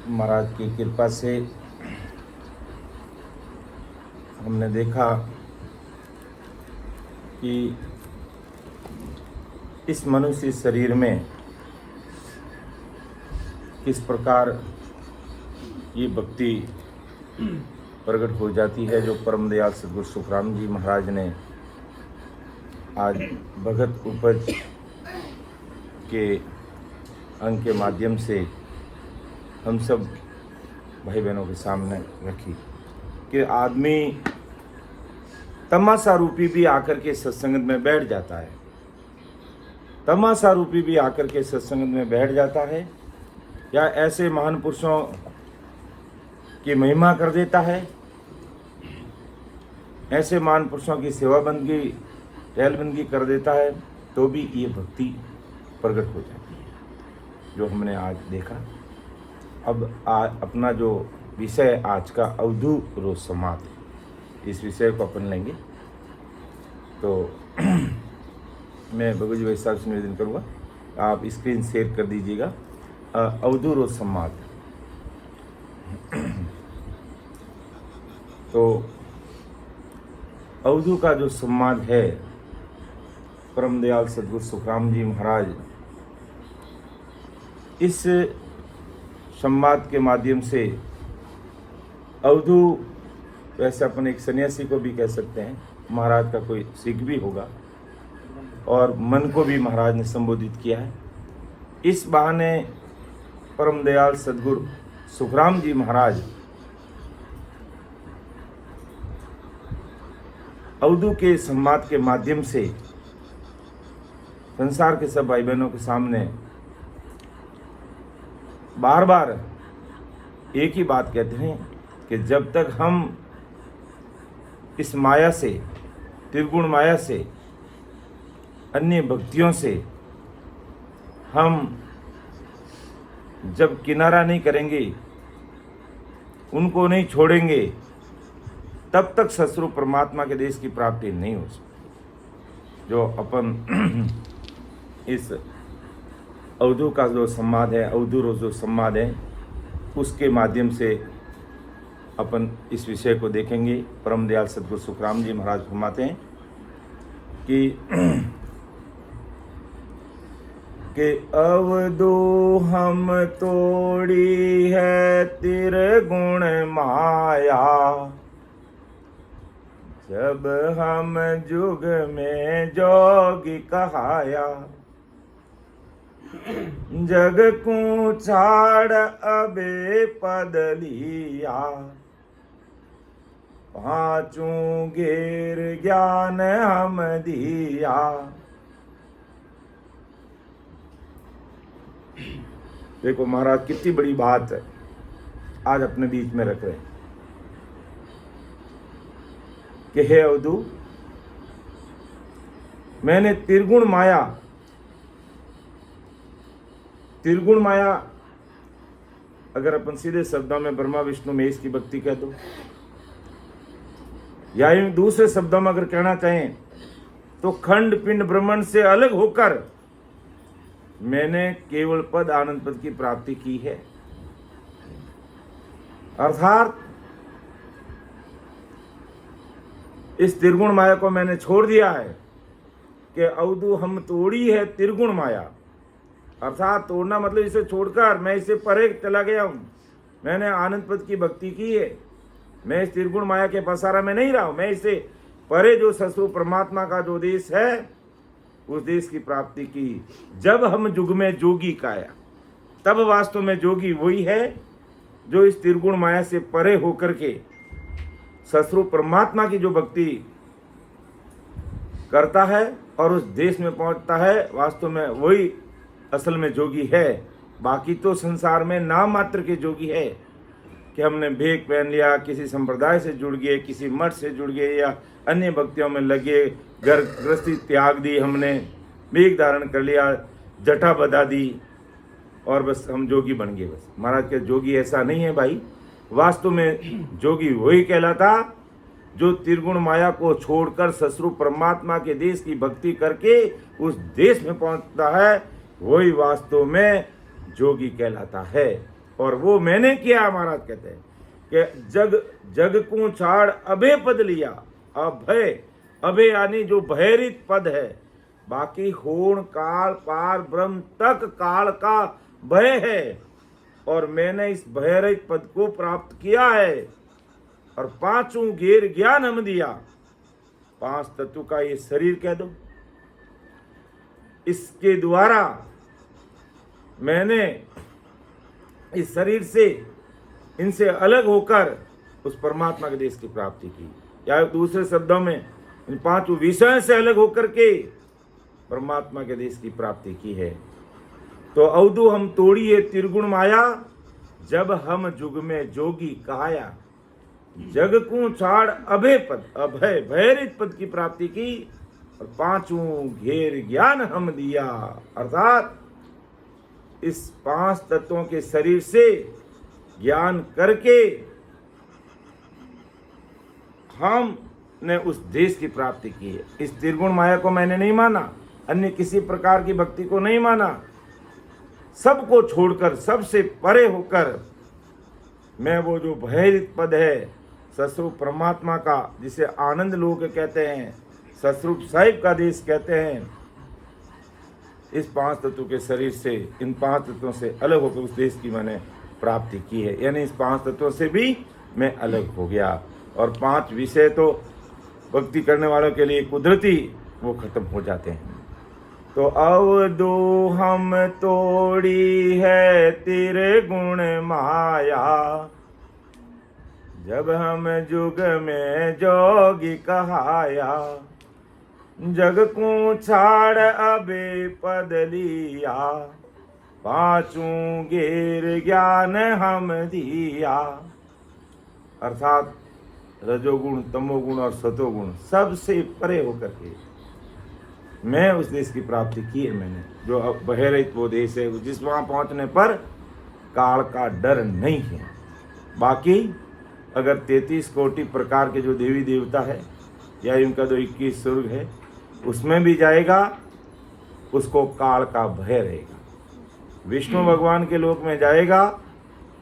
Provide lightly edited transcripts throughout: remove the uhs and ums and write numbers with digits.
महाराज की कृपा से हमने देखा कि इस मनुष्य शरीर में किस प्रकार ये भक्ति प्रकट हो जाती है, जो परम दयाल सद्गुरु सुखराम जी महाराज ने आज भगत उपज के अंग के माध्यम से हम सब भाई बहनों के सामने रखी कि आदमी तमाशा रूपी भी आकर के सत्संग में बैठ जाता है, तमाशा रूपी भी आकर के सत्संग में बैठ जाता है, या ऐसे महान पुरुषों की महिमा कर देता है, ऐसे महान पुरुषों की सेवा बंदगी टहलबंदगी कर देता है, तो भी ये भक्ति प्रकट हो जाती है, जो हमने आज देखा। अब अपना जो विषय आज का अवधूत रोज समाध, इस विषय को अपन लेंगे। तो मैं भगवत जी भाई साहब से निवेदन करूँगा, आप स्क्रीन शेयर कर दीजिएगा। अवधूत रोज समाध, तो अवधू का जो संवाद है, परम दयाल सद्गुरु सुखराम जी महाराज इस संवाद के माध्यम से अवधू, वैसे अपन एक सन्यासी को भी कह सकते हैं, महाराज का कोई सिख भी होगा, और मन को भी महाराज ने संबोधित किया है। इस बहाने परम दयाल सद्गुरु सुखराम जी महाराज अवधू के संवाद के माध्यम से संसार के सब भाई बहनों के सामने बार बार एक ही बात कहते हैं कि जब तक हम इस माया से, त्रिगुण माया से, अन्य भक्तियों से हम जब किनारा नहीं करेंगे, उनको नहीं छोड़ेंगे, तब तक ससुर परमात्मा के देश की प्राप्ति नहीं हो सकती। जो अपन इस अवधू का जो संवाद है, अवधू जो संवाद है, उसके माध्यम से अपन इस विषय को देखेंगे। परम दयाल सद्गुरु सुखराम जी महाराज फरमाते हैं कि अवधू हम तोड़ी है त्रिगुण माया, जब हम जुग में जोगी कहाया, जग को छाड़ अबे पद लिया, पांचों घेर ज्ञान हम दिया। देखो महाराज कितनी बड़ी बात है आज अपने बीच में रख रहे हैं कि हे अवधू, मैंने त्रिगुण माया, अगर अपन सीधे शब्दों में ब्रह्मा विष्णु महेश की भक्ति कह दो, या यूं दूसरे शब्दों में अगर कहना चाहें तो खंड पिंड ब्रह्मांड से अलग होकर मैंने केवल पद आनंद पद की प्राप्ति की है। अर्थात इस त्रिगुण माया को मैंने छोड़ दिया है कि अवधू हम तोड़ी है त्रिगुण माया। अर्थात तोड़ना मतलब इसे छोड़कर मैं इसे परे चला गया हूं, मैंने आनंद पद की भक्ति की है, मैं इस त्रिगुण माया के पसारा में नहीं रहा हूं, मैं इसे परे जो ससुर परमात्मा का जो देश है, उस देश की प्राप्ति की। जब हम जुग में जोगी काया, तब वास्तव में जोगी वही है जो इस त्रिगुण माया से परे होकर के ससुर परमात्मा की जो भक्ति करता है और उस देश में पहुंचता है, वास्तव में वही असल में जोगी है। बाकी तो संसार में नाम मात्र के जोगी है कि हमने भेक पहन लिया, किसी संप्रदाय से जुड़ गए, किसी मठ से जुड़ गए, या अन्य भक्तियों में लगे, घर गृहस्थी त्याग दी, हमने भेक धारण कर लिया, जटा बधा दी और बस हम जोगी बन गए। बस महाराज के जोगी ऐसा नहीं है भाई। वास्तव में जोगी वही कहलाता जो त्रिगुण माया को छोड़कर ससुर परमात्मा के देश की भक्ति करके उस देश में पहुंचता है, वही वास्तव में जोगी कहलाता है। और वो मैंने किया। महाराज कहते हैं कि जग जग को छाड़ अभय पद लिया। अभय, अभय यानी जो भयरहित पद है। बाकी होण काल पार ब्रह्म तक काल का भय है, और मैंने इस भयरहित पद को प्राप्त किया है। और पांचों घेर ज्ञान हम दिया। पांच तत्व का ये शरीर कह दो, इसके द्वारा मैंने इस शरीर से, इनसे अलग होकर उस परमात्मा के देश की प्राप्ति की, या दूसरे शब्दों में इन पांचों विषयों से अलग होकर के परमात्मा के देश की प्राप्ति की है। तो अवधु हम तोड़िए त्रिगुण माया, जब हम जुग में जोगी कहाया। जग को छाड़ अभय पद, अभय भयरहित पद की प्राप्ति की, और पांचों घेर ज्ञान हम दिया। अर्थात इस पांच तत्वों के शरीर से ज्ञान करके हमने उस देश की प्राप्ति की है। इस त्रिगुण माया को मैंने नहीं माना, अन्य किसी प्रकार की भक्ति को नहीं माना। सबको छोड़कर, सबसे परे होकर मैं वो जो भयरहित पद है सस्वरूप परमात्मा का, जिसे आनंद लोक कहते हैं, सस्वरूप साहिब का देश कहते हैं, इस पांच तत्वों के शरीर से, इन पांच तत्वों से अलग होकर उस देश की मैंने प्राप्ति की है। यानी इस पांच तत्वों से भी मैं अलग हो गया। और पांच विषय तो भक्ति करने वालों के लिए कुदरती वो खत्म हो जाते हैं। तो अवधु हम तोड़ी है तेरे गुण माया, जब हम जुग में जोगी कहाया। जग को छाड़ अबे पद लिया, पांचों घेर ज्ञान हम दिया। अर्थात रजोगुण, तमोगुण और सतोगुण सबसे परे होकर के मैं उस देश की प्राप्ति की है। मैंने जो भयरहित वो देश है, जिस वहाँ पहुँचने पर काल का डर नहीं है। बाकी अगर 33 कोटि प्रकार के जो देवी देवता है, या उनका जो 21 स्वर्ग है, उसमें भी जाएगा, उसको काल का भय रहेगा। विष्णु भगवान के लोक में जाएगा,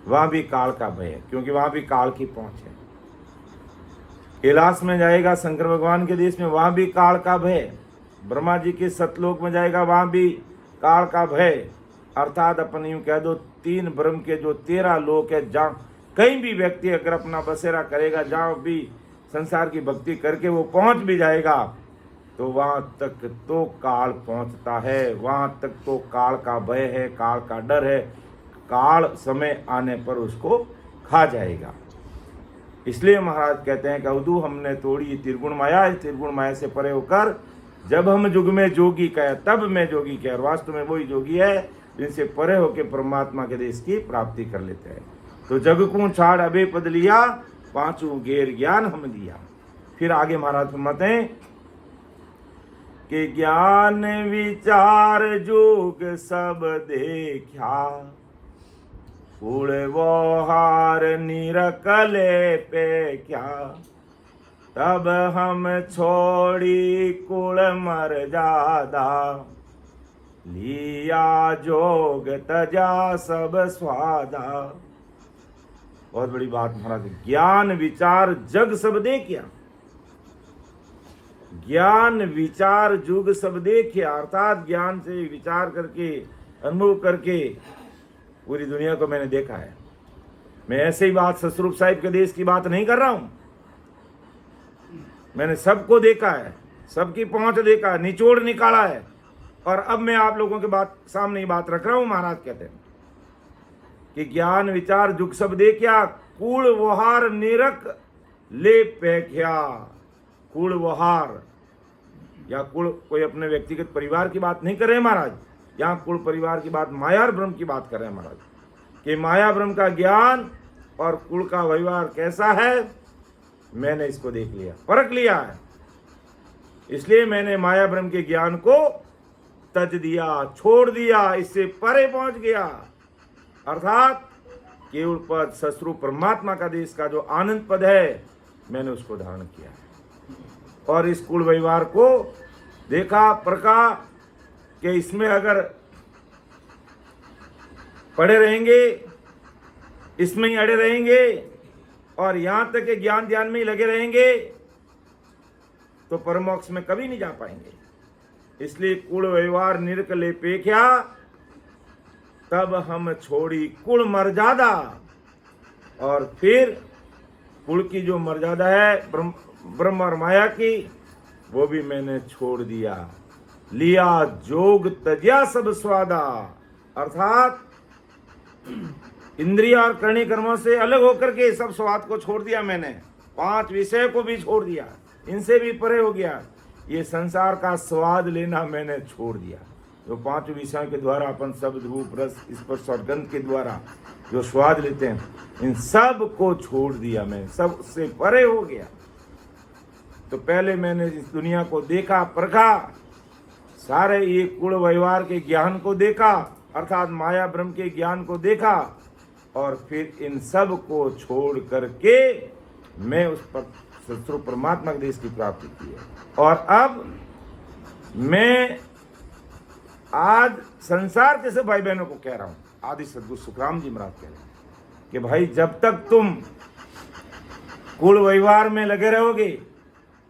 वहाँ भी काल का भय है, क्योंकि वहाँ भी काल की पहुँच है। कैलाश में जाएगा शंकर भगवान के देश में, वहाँ भी काल का भय। ब्रह्मा जी के सतलोक में जाएगा, वहाँ भी काल का भय। अर्थात अपन यूँ कह दो, 3 ब्रह्म के जो 13 लोक है, जहाँ कहीं भी व्यक्ति अगर अपना बसेरा करेगा, जहाँ भी संसार की भक्ति करके वो पहुँच भी जाएगा, तो वहाँ तक तो काल पहुँचता है, वहाँ तक तो काल का भय है, काल का डर है। काल समय आने पर उसको खा जाएगा। इसलिए महाराज कहते हैं कि अवधु हमने तोड़ी ये त्रिगुण माया। इस त्रिगुण माया से परे होकर जब हम जुग में जोगी कहे, तब मैं जोगी कहे। और वास्तव में वही जोगी है जिनसे परे होकर परमात्मा के देश की प्राप्ति कर लेते हैं। तो जग को छाड़ अभय पद लिया, पांचों घेर ज्ञान हम दिया। फिर आगे महाराज फरमाते हैं कि ज्ञान विचार जोग सब देखा, कुल व्यवहार निरकले पे क्या। तब हम छोड़ी कुल मर्यादा, लिया जोग तजा सब स्वादा। बहुत बड़ी बात महाराज। ज्ञान विचार जग सब देखिया, ज्ञान विचार जुग सब देखिया। अर्थात ज्ञान से विचार करके, अनुभव करके पूरी दुनिया को मैंने देखा है। मैं ऐसे ही बात सस्वरूप साहिब के देश की बात नहीं कर रहा हूं। मैंने सबको देखा है, सबकी पहुंच देखा है, निचोड़ निकाला है, और अब मैं आप लोगों के बात सामने ही बात रख रहा हूं। महाराज कहते हैं कि ज्ञान विचार जुग सब देखिया, कूल व्यवहार निरक ले पैख्या। कूल व्यवहार या कुल, कोई अपने व्यक्तिगत परिवार की बात नहीं कर रहे महाराज। यहाँ कुल परिवार की बात, माया और ब्रह्म की बात कर रहे हैं महाराज। कि माया ब्रह्म का ज्ञान और कुल का व्यवहार कैसा है, मैंने इसको देख लिया, परख लिया है। इसलिए मैंने माया ब्रह्म के ज्ञान को तज दिया, छोड़ दिया, इससे परे पहुंच गया। अर्थात केवल पद सस्वरूप परमात्मा का देश का जो आनंद पद है, मैंने उसको धारण किया है। और इस कुल व्यवहार को देखा, परखा कि इसमें अगर पड़े रहेंगे इसमें ही अड़े रहेंगे और यहां तक के ज्ञान ध्यान में ही लगे रहेंगे तो परमोक्ष में कभी नहीं जा पाएंगे। इसलिए कुल व्यवहार निरकलेपेख्या, तब हम छोड़ी कुल मर्यादा, और फिर कुल की जो मर्यादा है ब्रह्म और माया की, वो भी मैंने छोड़ दिया। लिया जोग तज्या सब स्वादा, अर्थात इंद्रिय और करणी कर्मों से अलग होकर के सब स्वाद को छोड़ दिया मैंने। 5 विषय को भी छोड़ दिया, इनसे भी परे हो गया। ये संसार का स्वाद लेना मैंने छोड़ दिया। जो 5 विषयों के द्वारा अपन शब्द रूप रस स्पर्श और गंध के द्वारा जो स्वाद लेते हैं, इन सब को छोड़ दिया मैं, सब से परे हो गया। तो पहले मैंने इस दुनिया को देखा, परखा, सारे ये कुल व्यवहार के ज्ञान को देखा, अर्थात माया ब्रह्म के ज्ञान को देखा, और फिर इन सब को छोड़ करके मैं उस पर सत्स्वरूप परमात्मा के देश की प्राप्ति की है। और अब मैं आज संसार के सब भाई बहनों को कह रहा हूं, आदि सद्गुरु सुखराम जी महाराज कह रहे हैं कि भाई जब तक तुम कुल व्यवहार में लगे रहोगे,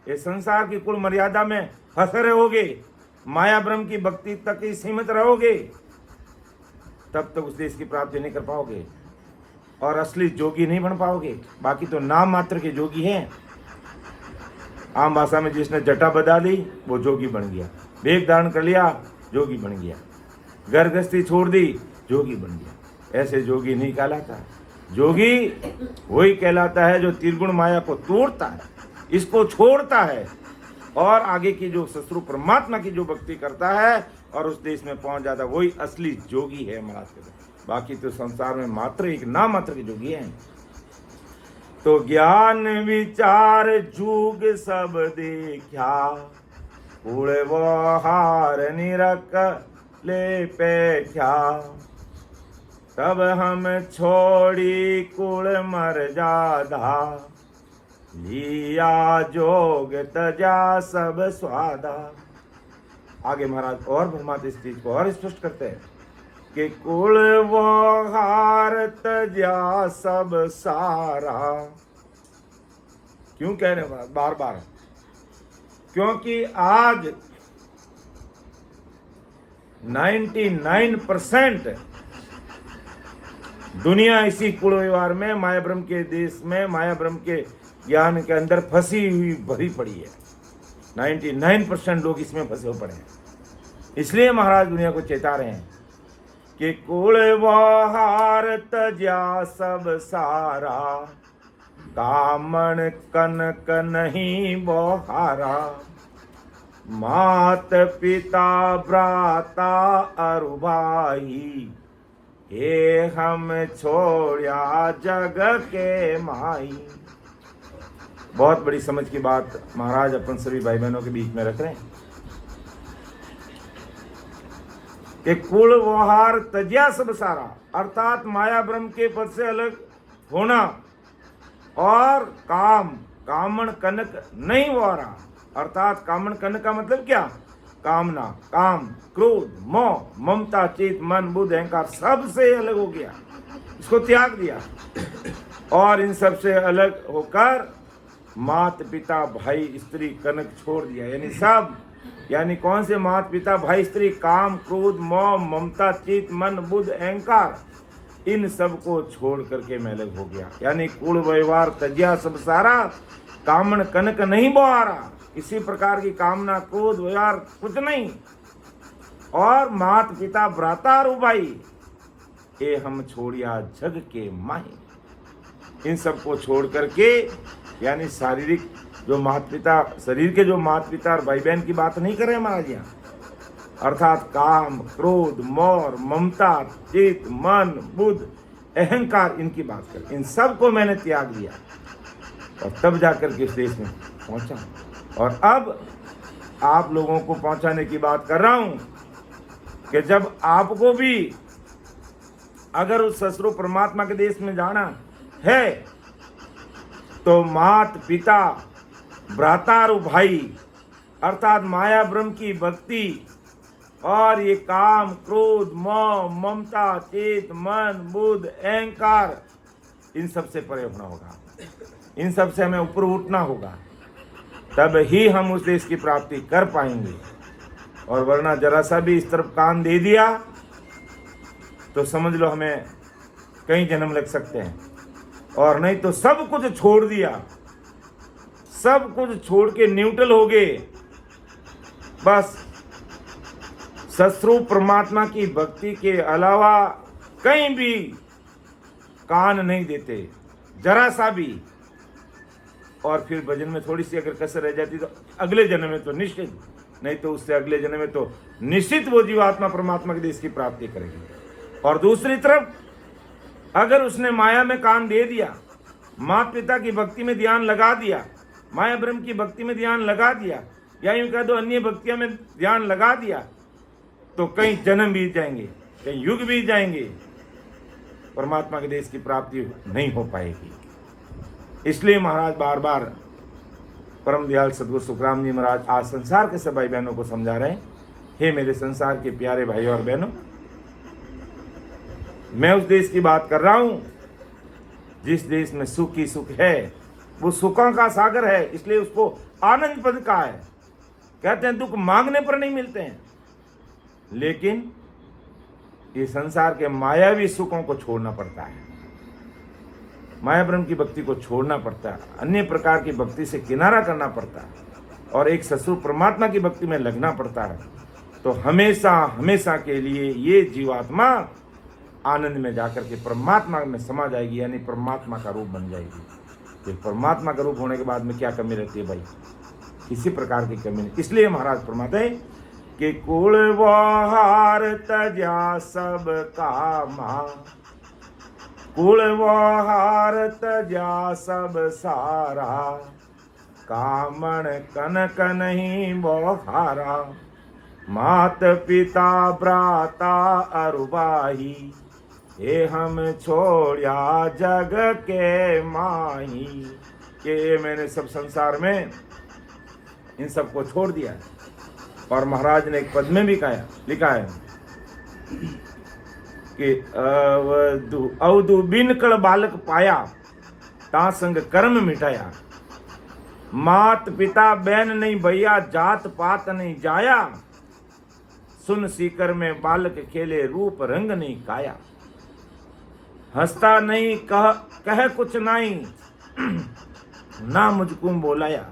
ये संसार की कुल मर्यादा में फंसे रहोगे, माया ब्रह्म की भक्ति तक ही सीमित रहोगे, तब तक उस देश की प्राप्ति नहीं कर पाओगे और असली जोगी नहीं बन पाओगे। बाकी तो नाम मात्र के जोगी हैं। आम भाषा में जिसने जटा बदा ली वो जोगी बन गया, वेग धारण कर लिया जोगी बन गया, घर गृहस्थी छोड़ दी जोगी बन गया। ऐसे जोगी नहीं कहलाता। जोगी वही कहलाता है जो त्रिगुण माया को तोड़ता है, इसको छोड़ता है और आगे की जो सत्स्वरूप परमात्मा की जो भक्ति करता है और उस देश में पहुंच जाता है, वही असली जोगी है महाराज के। बाकी तो संसार में मात्र एक नाम मात्र के जोगी हैं। तो ज्ञान विचार जुग सब देखा, कुल व्यवहार निरक ले पेख्या, तब हम छोड़ी कुल मर्यादा, लिया जोग तजा सब स्वादा। आगे महाराज और परमात्मा इस चीज को और स्पष्ट करते हैं कि कुल व्यवहार तजा सब सारा। क्यों कह रहे हैं बार बार? क्योंकि आज 99% दुनिया इसी कुल व्यवहार में, माया ब्रह्म के देश में, माया ब्रह्म के ज्ञान के अंदर फंसी हुई भरी पड़ी है। 99% लोग इसमें फंसे हुए पड़े हैं। इसलिए महाराज दुनिया को चेता रहे हैं कि कुल व्यवहार तजा सब सारा, कामन कनक नहीं बोहारा, मात पिता भ्राता अरु भाई, ये हम छोड़िया जग के माई। बहुत बड़ी समझ की बात महाराज अपन सभी भाई बहनों के बीच में रख रहे हैं कि कुल व्यवहार तज्या सब सारा, अर्थात माया ब्रह्म के पद से अलग होना, और कामन कनक नहीं बोहारा, अर्थात कामन कनक का मतलब क्या? कामना, काम, क्रोध, मोह, ममता, चित, मन, बुद्ध, अहंकार, सब से अलग हो गया, इसको त्याग दिया। और इन सब से अलग होकर मात पिता भाई स्त्री कनक छोड़ दिया। यानी सब, यानी कौन से मात पिता भाई स्त्री? काम, क्रोध, मोह, ममता, चित, मन, बुद्ध, अहंकार, इन सब को छोड़ करके मैं अलग हो गया। यानी कुल व्यवहार तज्या सब सारा, कामन कनक नहीं बोहारा, किसी प्रकार की कामना, क्रोध, व्यवहार कुछ नहीं, और मात पिता भ्राता और भाई, ये हम छोड़िया जग के माही। इन सब को छोड़ करके, यानी शारीरिक जो माता पिता, शरीर के जो माता पिता और भाई बहन की बात नहीं कर रहे महाराज यहाँ, अर्थात काम, क्रोध, मोह, ममता, चित, मन, बुद्ध, अहंकार, इनकी बात कर। इन सब को मैंने त्याग दिया और तब जाकर के इस देश में पहुंचा। और अब आप लोगों को पहुंचाने की बात कर रहा हूं कि जब आपको भी अगर उस सत्स्वरूप परमात्मा के देश में जाना है तो मात पिता भ्राता और भाई, अर्थात माया ब्रह्म की भक्ति और ये काम, क्रोध, मोह, ममता, चेत, मन, बुद्ध, अहंकार, इन सब से परे होना होगा, इन सब से हमें ऊपर उठना होगा, तब ही हम उस देश की प्राप्ति कर पाएंगे। और वरना जरा सा भी इस तरफ कान दे दिया तो समझ लो हमें कई जन्म लग सकते हैं, और नहीं तो सब कुछ छोड़ दिया, सब कुछ छोड़ के न्यूट्रल हो गए, बस सस्वरूप परमात्मा की भक्ति के अलावा कहीं भी कान नहीं देते, जरा सा भी। और फिर भजन में थोड़ी सी अगर कसर रह जाती तो अगले जन्म में तो निश्चित, नहीं तो उससे अगले जन्म में तो निश्चित वो जीवात्मा परमात्मा के देश की प्राप्ति करेगी। और दूसरी तरफ अगर उसने माया में कान दे दिया, माता पिता की भक्ति में ध्यान लगा दिया, माया ब्रह्म की भक्ति में ध्यान लगा दिया, या यूं कह दो अन्य भक्तियों में ध्यान लगा दिया, तो कई जन्म बीत जाएंगे, कई युग बीत जाएंगे, परमात्मा के देश की प्राप्ति नहीं हो पाएगी। इसलिए महाराज बार बार परम दयाल सदगुरु सुखराम जी महाराज आज संसार के सब भाई बहनों को समझा रहे हैं, हे मेरे संसार के प्यारे भाई और बहनों, मैं उस देश की बात कर रहा हूं जिस देश में सुख ही सुख है, वो सुखों का सागर है, इसलिए उसको आनंद पद कहा है। कहते हैं दुख मांगने पर नहीं मिलते हैं, लेकिन ये संसार के मायावी सुखों को छोड़ना पड़ता है, माया ब्रह्म की भक्ति को छोड़ना पड़ता है, अन्य प्रकार की भक्ति से किनारा करना पड़ता है, और एक सस्वरूप परमात्मा की भक्ति में लगना पड़ता है। तो हमेशा हमेशा के लिए ये जीवात्मा आनंद में जाकर के परमात्मा में समा जाएगी, यानी परमात्मा का रूप बन जाएगी। तो परमात्मा का रूप होने के बाद में क्या कमी रहती है भाई? किसी प्रकार की कमी नहीं। इसलिए महाराज फरमाते हैं कि कुल वहार तजा सब कामा, कुल वहार तजा सब सारा, कामण कनक नहीं बहारा, मात पिता भ्राता अरुबाही, ये हम छोड़िया जग के माही। कि मैंने सब संसार में इन सबको छोड़ दिया है। और महाराज ने एक पद में भी कहा लिखा है कि अवधु बिन कड़ बालक पाया, ता संग कर्म मिटाया, मात पिता बहन नहीं भैया, जात पात नहीं जाया, सुन सीकर में बालक खेले, रूप रंग नहीं काया, हंसता नहीं कह कुछ नहीं, ना मुझको बोलाया,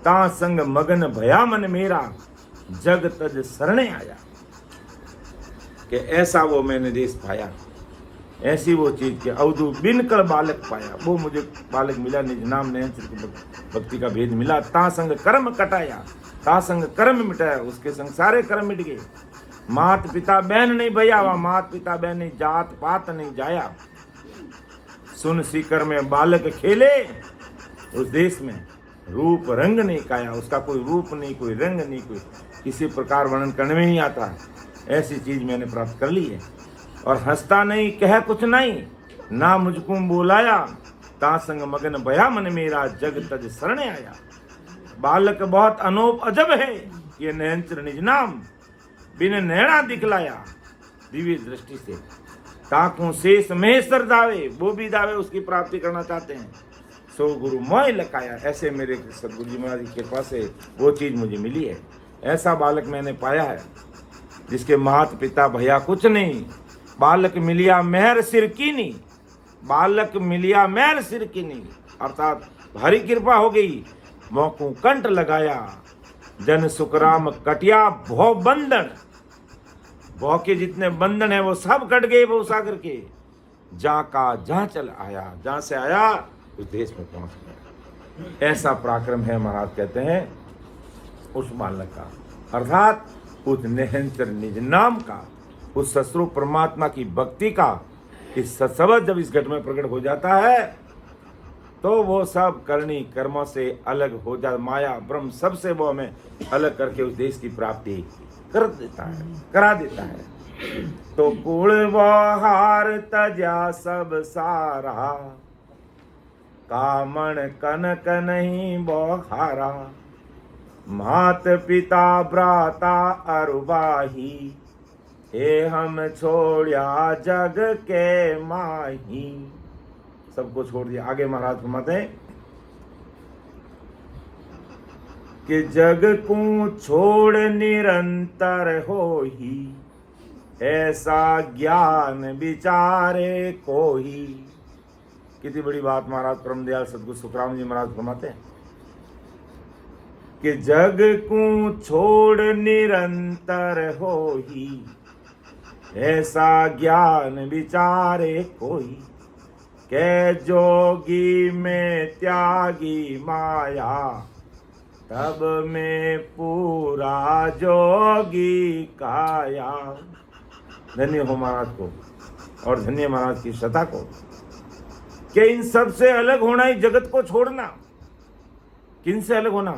ता संग मगन भया मन मेरा, जग तज शरणे आया। कि ऐसा वो मैंने देश पाया, ऐसी वो चीज के अवधु बिन कर बालक पाया, वो मुझे बालक मिला, निज नाम ने भक्ति का भेद मिला, ता संग कर्म कटाया, ता संग कर्म मिटाया, उसके संग सारे कर्म मिट गए। मात पिता बहन नहीं भैया, वह मात पिता बहन नहीं, जात पात नहीं जाया, सुन सीकर में बालक खेले, उस देश में रूप रंग नहीं काया, उसका कोई रूप नहीं, कोई रंग नहीं, कोई किसी प्रकार वर्णन करने में नहीं आता, ऐसी चीज मैंने प्राप्त कर ली है। और हंसता नहीं कह कुछ नहीं, ना मुझको बोलाया, ता संग मगन भया मन मेरा, जग तज शरणे आया। बालक बहुत अनोप अजब है, ये नयनचर निज नाम, बिन नैना दिखलाया, दिव्य दृष्टि से ताकू शेष महेश्वर दावे, वो भी दावे उसकी प्राप्ति करना चाहते हैं, सो गुरु मोह लकाया। ऐसे मेरे सदगुरु जी महाराज की कृपा से वो चीज मुझे मिली है। ऐसा बालक मैंने पाया है जिसके माता पिता भैया कुछ नहीं, बालक मिलिया मेहर सिर की नहीं, बालक मिलिया मेहर सिर की नहीं, अर्थात भारी कृपा हो गई, मौकू कंठ लगाया, जन सुखराम कटिया भौ बंधन, भौ के जितने बंधन है वो सब कट गए भव सागर के, जहाँ का जहाँ चल आया, जहाँ से आया उस देश में पहुंच गया। ऐसा पराक्रम है महाराज कहते हैं उस बालक का, अर्थात उस निरंतर निज नाम का, उस सस्वरूप परमात्मा की भक्ति का इस सत्सवत जब इस घट में प्रकट हो जाता है तो वो सब करनी कर्मों से अलग हो जा, माया ब्रह्म सबसे वो हमें अलग करके उस देश की प्राप्ति कर देता है, करा देता है। तो कुल बहार तजा सब सारा, कामण कनक नहीं बहारा, मात पिता भ्राता अरुबाही, हे हम छोड़िया जग के माही। सबको छोड़ दिया। आगे महाराज फरमाते हैं कि जग को छोड़ निरंतर हो ही, ऐसा ज्ञान विचारे को ही। कितनी बड़ी बात महाराज परमदयाल सदगुरु सुखराम जी महाराज फरमाते हैं कि जग को छोड़ निरंतर हो ही, ऐसा ज्ञान विचारे कोई। के जोगी में त्यागी माया, तब में पूरा जोगी काया। धन्य हो महाराज को और धन्य महाराज की सत्ता को कि इन सब से अलग होना ही जगत को छोड़ना। किन से अलग होना?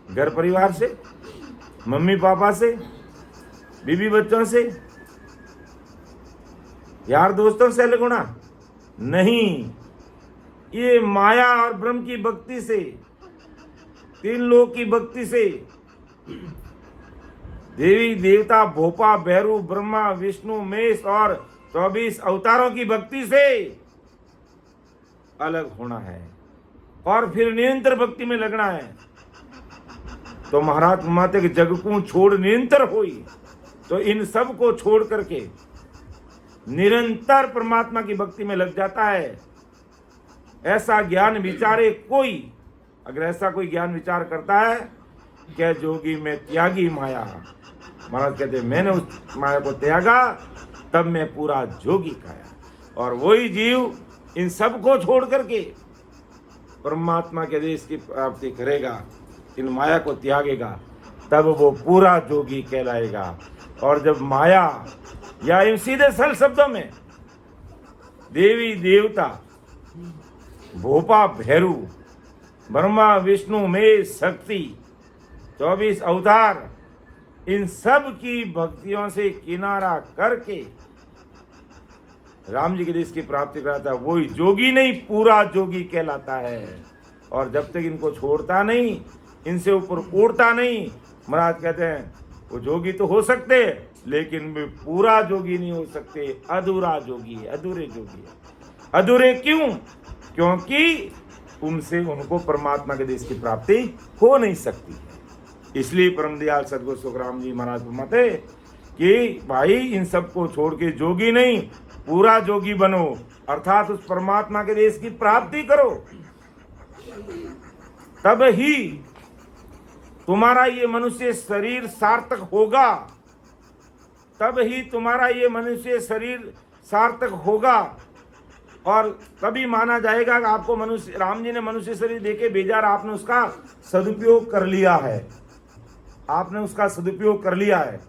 घर परिवार से, मम्मी पापा से, बीवी बच्चों से, यार दोस्तों से अलग होना नहीं। ये माया और ब्रह्म की भक्ति से, तीन लोक की भक्ति से, देवी देवता भोपा भैरू ब्रह्मा विष्णु महेश और 24 अवतारों की भक्ति से अलग होना है और फिर निरंतर भक्ति में लगना है। तो महाराज माते के जग को छोड़ निरंतर होई, तो इन सब को छोड़ करके निरंतर परमात्मा की भक्ति में लग जाता है। ऐसा ज्ञान विचारे कोई, अगर ऐसा कोई ज्ञान विचार करता है, क्या जोगी में त्यागी माया। महाराज कहते मैंने उस माया को त्यागा, तब मैं पूरा जोगी काया। और वही जीव इन सब को छोड़ करके परमात्मा के देश की प्राप्ति करेगा, इन माया को त्यागेगा, तब वो पूरा जोगी कहलाएगा। और जब माया या इन सीधे सरल शब्दों में देवी देवता भोपा भैरू ब्रह्मा विष्णु महेश शक्ति 24 अवतार, इन सब की भक्तियों से किनारा करके राम जी के देश की प्राप्ति कराता है, वही जोगी नहीं पूरा जोगी कहलाता है। और जब तक इनको छोड़ता नहीं, इनसे ऊपर उड़ता नहीं, महाराज कहते हैं वो जोगी तो हो सकते लेकिन वे पूरा जोगी नहीं हो सकते, अधूरा जोगी है, अधूरे जोगी है। अधूरे क्यों? क्योंकि उनसे उनको परमात्मा के देश की प्राप्ति हो नहीं सकती। इसलिए परमदयाल सदगुरु सुखराम जी महाराज फरमाते कि भाई इन सबको छोड़ के जोगी नहीं पूरा जोगी बनो, अर्थात उस परमात्मा के देश की प्राप्ति करो, तब ही तुम्हारा ये मनुष्य शरीर सार्थक होगा। तब ही तुम्हारा ये मनुष्य शरीर सार्थक होगा और तभी माना जाएगा कि आपको मनुष्य, राम जी ने मनुष्य शरीर देके भेजा और आपने उसका सदुपयोग कर लिया है, आपने उसका सदुपयोग कर लिया है।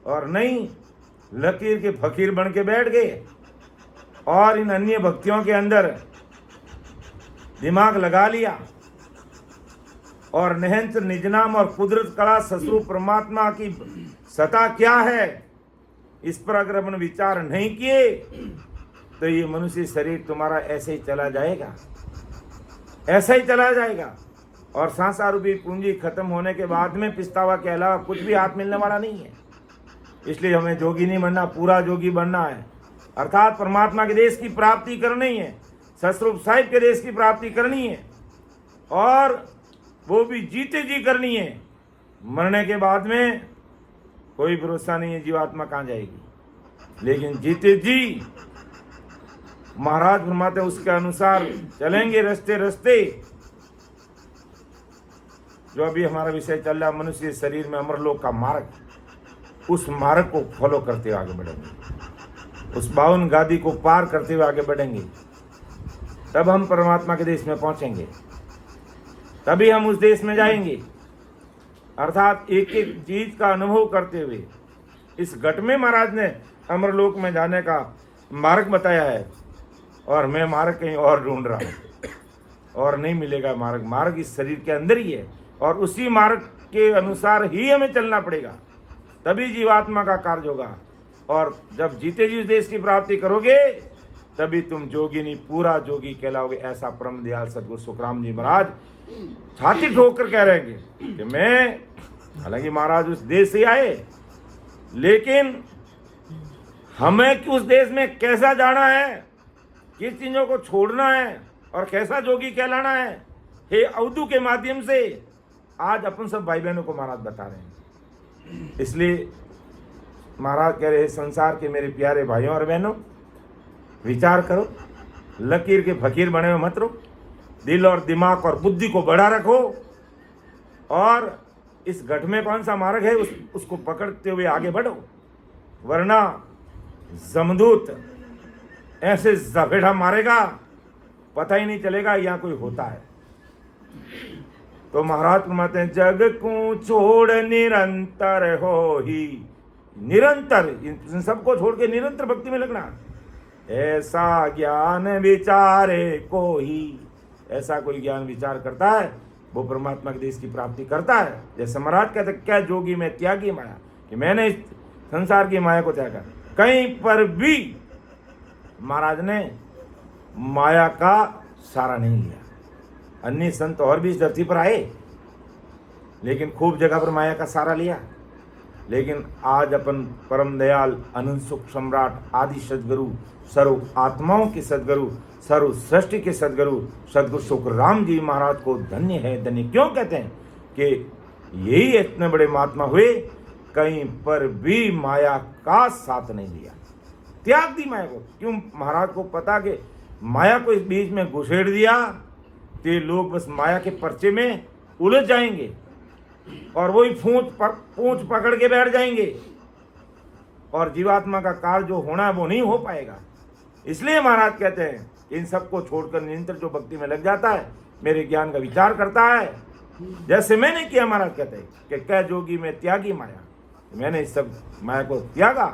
और नहीं लकीर के फकीर बन के बैठ गए और इन अन्य भक्तियों के अंदर दिमाग लगा लिया और नहंत निजनाम और कुदरत कला ससुर परमात्मा की सत्ता क्या है, इस पर अगर अपन विचार नहीं किए तो ये मनुष्य शरीर तुम्हारा ऐसे ही चला जाएगा, ऐसा ही चला जाएगा। और सांसार रूपी पूंजी खत्म होने के बाद में पिछतावा के अलावा कुछ भी हाथ मिलने वाला नहीं है। इसलिए हमें जोगी नहीं बनना, पूरा जोगी बनना है, अर्थात परमात्मा के देश की प्राप्ति करनी है, ससरूप साहिब के देश की प्राप्ति करनी है और वो भी जीते जी करनी है। मरने के बाद में कोई भरोसा नहीं है जीवात्मा कहाँ जाएगी, लेकिन जीते जी महाराज फरमाते उसके अनुसार चलेंगे रस्ते रस्ते। जो अभी हमारा विषय चल रहा मनुष्य शरीर में अमरलोक का मार्ग, उस मार्ग को फॉलो करते हुए आगे बढ़ेंगे, उस 52 गादी को पार करते हुए आगे बढ़ेंगे, तब हम परमात्मा के देश में पहुंचेंगे, तभी हम उस देश में जाएंगे। अर्थात एक एक चीज का अनुभव करते हुए इस घट में महाराज ने अमरलोक में जाने का मार्ग बताया है और मैं मार्ग कहीं और ढूंढ रहा हूँ और नहीं मिलेगा मार्ग। मार्ग इस शरीर के अंदर ही है और उसी मार्ग के अनुसार ही हमें चलना पड़ेगा, तभी जीवात्मा का कार्य होगा। और जब जीते जी उस देश की प्राप्ति करोगे तभी तुम जोगी नहीं पूरा जोगी कहलाओगे। ऐसा परम दयाल सदगुरु सुखराम जी महाराज छाती ठोक कर कह रहे हैं कि मैं, हालांकि महाराज उस देश से आए, लेकिन हमें उस देश में कैसा जाना है, किस चीज़ों को छोड़ना है और कैसा जोगी कहलाना है, हे अवधू के माध्यम से आज अपन सब भाई बहनों को महाराज बता रहे हैं। इसलिए महाराज कह रहे संसार के मेरे प्यारे भाइयों और बहनों, विचार करो, लकीर के फकीर बने हुए मत रहो, दिल और दिमाग और बुद्धि को बढ़ा रखो और इस गठ में कौन सा मार्ग है उसको पकड़ते हुए आगे बढ़ो, वरना जमदूत ऐसे जफेड़ा मारेगा पता ही नहीं चलेगा यहाँ कोई होता है। तो महाराज फरमाते हैं, जग को छोड़ निरंतर हो ही, निरंतर इन सबको छोड़ के निरंतर भक्ति में लगना, ऐसा ज्ञान विचारे को ही, ऐसा कोई ज्ञान विचार करता है वो परमात्मा के देश की प्राप्ति करता है। जैसे महाराज कहते क्या जोगी में त्यागी माया, कि मैंने इस संसार की माया को त्यागा। कहीं पर भी महाराज ने माया का सहारा नहीं लिया। अन्य संत और भी इस धरती पर आए लेकिन खूब जगह पर माया का सहारा लिया, लेकिन आज अपन परम दयाल अनंत सुख सम्राट आदि सदगुरु, सर्व आत्माओं के सदगुरु, सर्व सृष्टि के सदगुरु सदगुरु सुखराम जी महाराज को धन्य है। धन्य क्यों कहते हैं कि यही इतने बड़े महात्मा हुए, कहीं पर भी माया का साथ नहीं लिया, त्याग दी माया को। क्यों? महाराज को पता कि माया को इस बीच में घुसेड़ दिया तो लोग बस माया के पर्चे में उलझ जाएंगे और वही पूंछ पकड़ के बैठ जाएंगे और जीवात्मा का कार्य जो होना है वो नहीं हो पाएगा। इसलिए महाराज कहते हैं इन सबको छोड़कर निरंतर जो भक्ति में लग जाता है, मेरे ज्ञान का विचार करता है, जैसे मैंने किया। महाराज कहते हैं कि कै जोगी में त्यागी माया, मैंने इस सब माया को त्यागा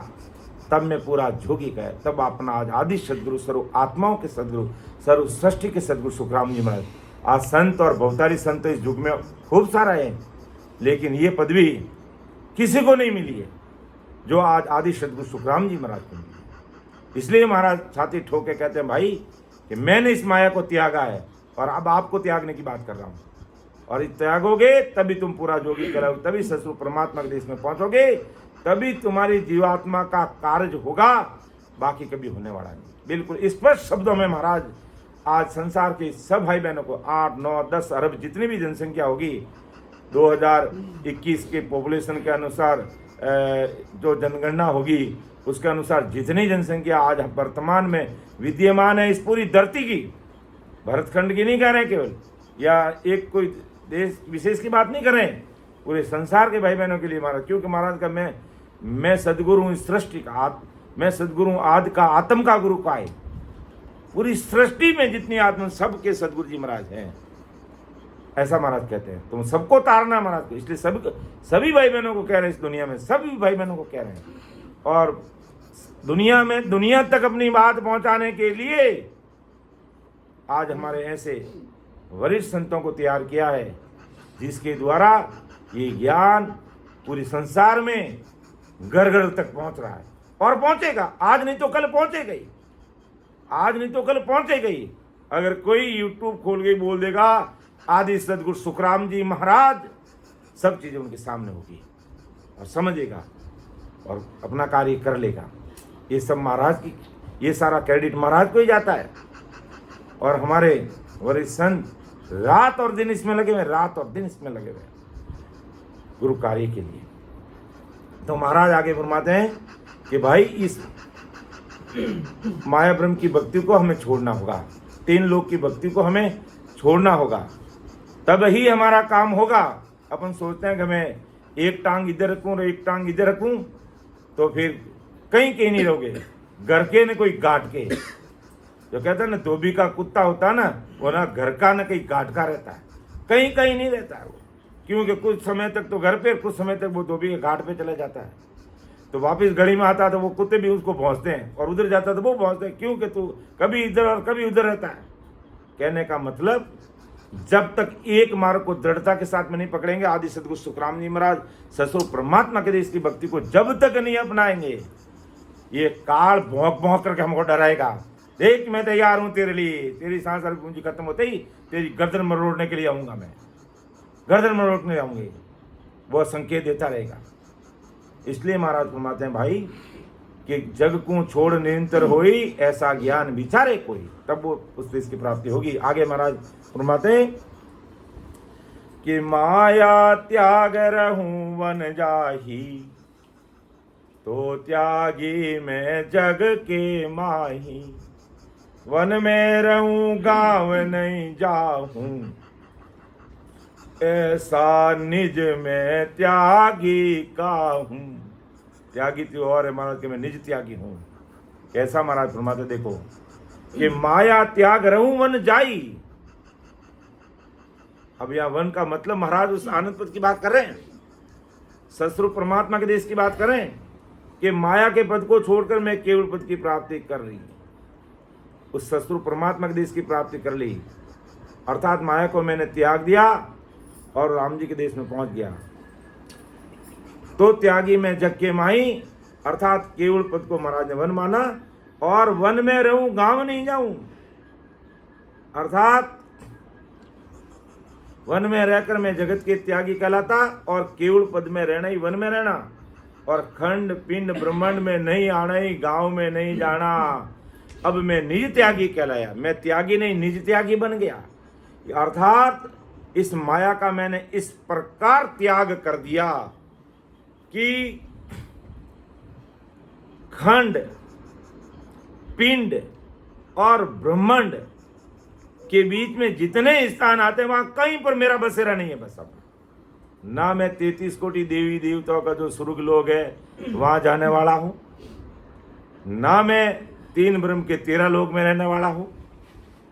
तब मैं पूरा जोगी कहे, तब अपना आज आदि सदगुरु, सर्व आत्माओं के सदगुरु, सर्व सृष्टि के सदगुरु सुखराम जी महाराज। आज संत और बहुतारी संत इस युग में खूब सारा है, लेकिन ये पदवी किसी को नहीं मिली है जो आज आदि सदगुरु सुखराम जी महाराज को मिली। इसलिए महाराज छाती ठोक के कहते हैं भाई कि मैंने इस माया को त्यागा है और अब आपको त्यागने की बात कर रहा हूँ, और त्यागोगे तभी तुम पूरा जोगी कहलाओगे, तभी ससुर परमात्मा के देश में पहुंचोगे, तभी तुम्हारी जीवात्मा का कार्य होगा, बाकी कभी होने वाला नहीं। बिल्कुल स्पष्ट शब्दों में महाराज आज संसार के सब भाई बहनों को 8, 9, 10 अरब जितनी भी जनसंख्या होगी 2021 के पॉपुलेशन के अनुसार, जो जनगणना होगी उसके अनुसार जितनी जनसंख्या आज वर्तमान में विद्यमान है इस पूरी धरती की, भरतखंड की नहीं कह रहे केवल, या एक कोई देश विशेष की बात नहीं कर रहे हैं, पूरे संसार के भाई बहनों के लिए महाराज। क्योंकि महाराज का मैं सदगुरु हूँ सृष्टि का, मैं सदगुरु हूँ आदि का, आत्म का गुरु का है। पूरी सृष्टि में जितनी आत्मा सबके सदगुरु जी महाराज हैं, ऐसा महाराज कहते हैं। तुम सबको तारना महाराज को, इसलिए सभी भाई बहनों को कह रहे हैं, इस दुनिया में सभी भाई बहनों को कह रहे हैं, और दुनिया में दुनिया तक अपनी बात पहुंचाने के लिए आज हमारे ऐसे वरिष्ठ संतों को तैयार किया है जिसके द्वारा ये ज्ञान पूरे संसार में घर घर तक पहुंच रहा है और पहुंचेगा। आज नहीं तो कल पहुंचेगा ही, आज नहीं तो कल पहुंचेगा ही। अगर कोई यूट्यूब खोल के बोल देगा आदि सदगुरु सुखराम जी महाराज, सब चीजें उनके सामने होगी और समझेगा और अपना कार्य कर लेगा। ये सब महाराज की, ये सारा क्रेडिट महाराज को ही जाता है। और हमारे वरिष्ठ संत रात और दिन इसमें लगे हुए, रात और दिन इसमें लगे हुए गुरु कार्य के लिए। तो महाराज आगे फरमाते हैं कि भाई इस माया ब्रह्म की भक्ति को हमें छोड़ना होगा, 3 लोक की भक्ति को हमें छोड़ना होगा, तब ही हमारा काम होगा। अपन सोचते हैं कि मैं एक टांग इधर रखूं और एक टांग इधर रखूं तो फिर कहीं नहीं रहोगे, घर के न कोई गांठ के। जो कहते हैं ना धोबी का कुत्ता होता है ना, वो ना घर का ना कहीं गांठ का रहता है, कहीं नहीं रहता है वो, क्योंकि कुछ समय तक तो घर पे, कुछ समय तक वो धोबी के घाट पे चला जाता है, तो वापस घड़ी में आता तो वो कुत्ते भी उसको भौंसते हैं, और उधर जाता तो वो भौंसते हैं, क्योंकि तू कभी इधर और कभी उधर रहता है। कहने का मतलब जब तक एक मार्ग को दृढ़ता के साथ में नहीं पकड़ेंगे, आदि सदगुरु सुखराम जी महाराज ससुर परमात्मा के देश की भक्ति को जब तक नहीं अपनाएंगे, ये काल भौंक भौंक करके हमको डराएगा। देख मैं तैयार हूं तेरे लिए, तेरी सांस और पूंजी खत्म होते ही तेरी गर्दन मरोड़ने के लिए आऊंगा, मैं गर्दन मरोड़ने आऊंगी, वो संकेत देता रहेगा। इसलिए महाराज फरमाते हैं भाई कि जग को छोड़ निरंतर होई, ऐसा ज्ञान विचारे कोई, तब वो उस देश की प्राप्ति होगी। आगे महाराज फरमाते हैं कि माया त्याग रहूं वन जाही, तो त्यागी मैं जग के माही। वन में रहूं गांव नहीं जाऊं, ऐसा निज में त्यागी का हूं। त्यागी तो और है महाराज कि मैं निज त्यागी हूं। कैसा महाराज फरमाते देखो कि माया त्याग रहूं वन जाई। अब यह वन का मतलब महाराज उस आनंद पद की बात कर रहे हैं, सतस्वरूप परमात्मा के देश की बात कर रहे हैं कि माया के पद को छोड़कर मैं केवल पद की प्राप्ति कर रही, उस सतस्वरूप परमात्मा के देश की प्राप्ति कर ली। अर्थात माया को मैंने त्याग दिया और राम जी के देश में पहुंच गया। तो त्यागी मैं जग के माही, अर्थात केवल पद को महाराज ने वन माना, और वन में रहूं गांव नहीं जाऊं। अर्थात वन में रहकर मैं जगत के त्यागी कहलाता, और केवल पद में रहना ही वन में रहना, और खंड पिंड ब्रह्मांड में नहीं आना ही, गांव में नहीं जाना। अब मैं निज त्यागी कहलाया, मैं त्यागी नहीं निज त्यागी बन गया। अर्थात इस माया का मैंने इस प्रकार त्याग कर दिया कि खंड पिंड और ब्रह्मांड के बीच में जितने स्थान आते हैं वहां कहीं पर मेरा बसेरा नहीं है। बस अब ना मैं 33 कोटि देवी देवताओं का जो स्वर्ग लोग है वहां जाने वाला हूं, ना मैं 3 ब्रह्म के 13 लोक में रहने वाला हूं।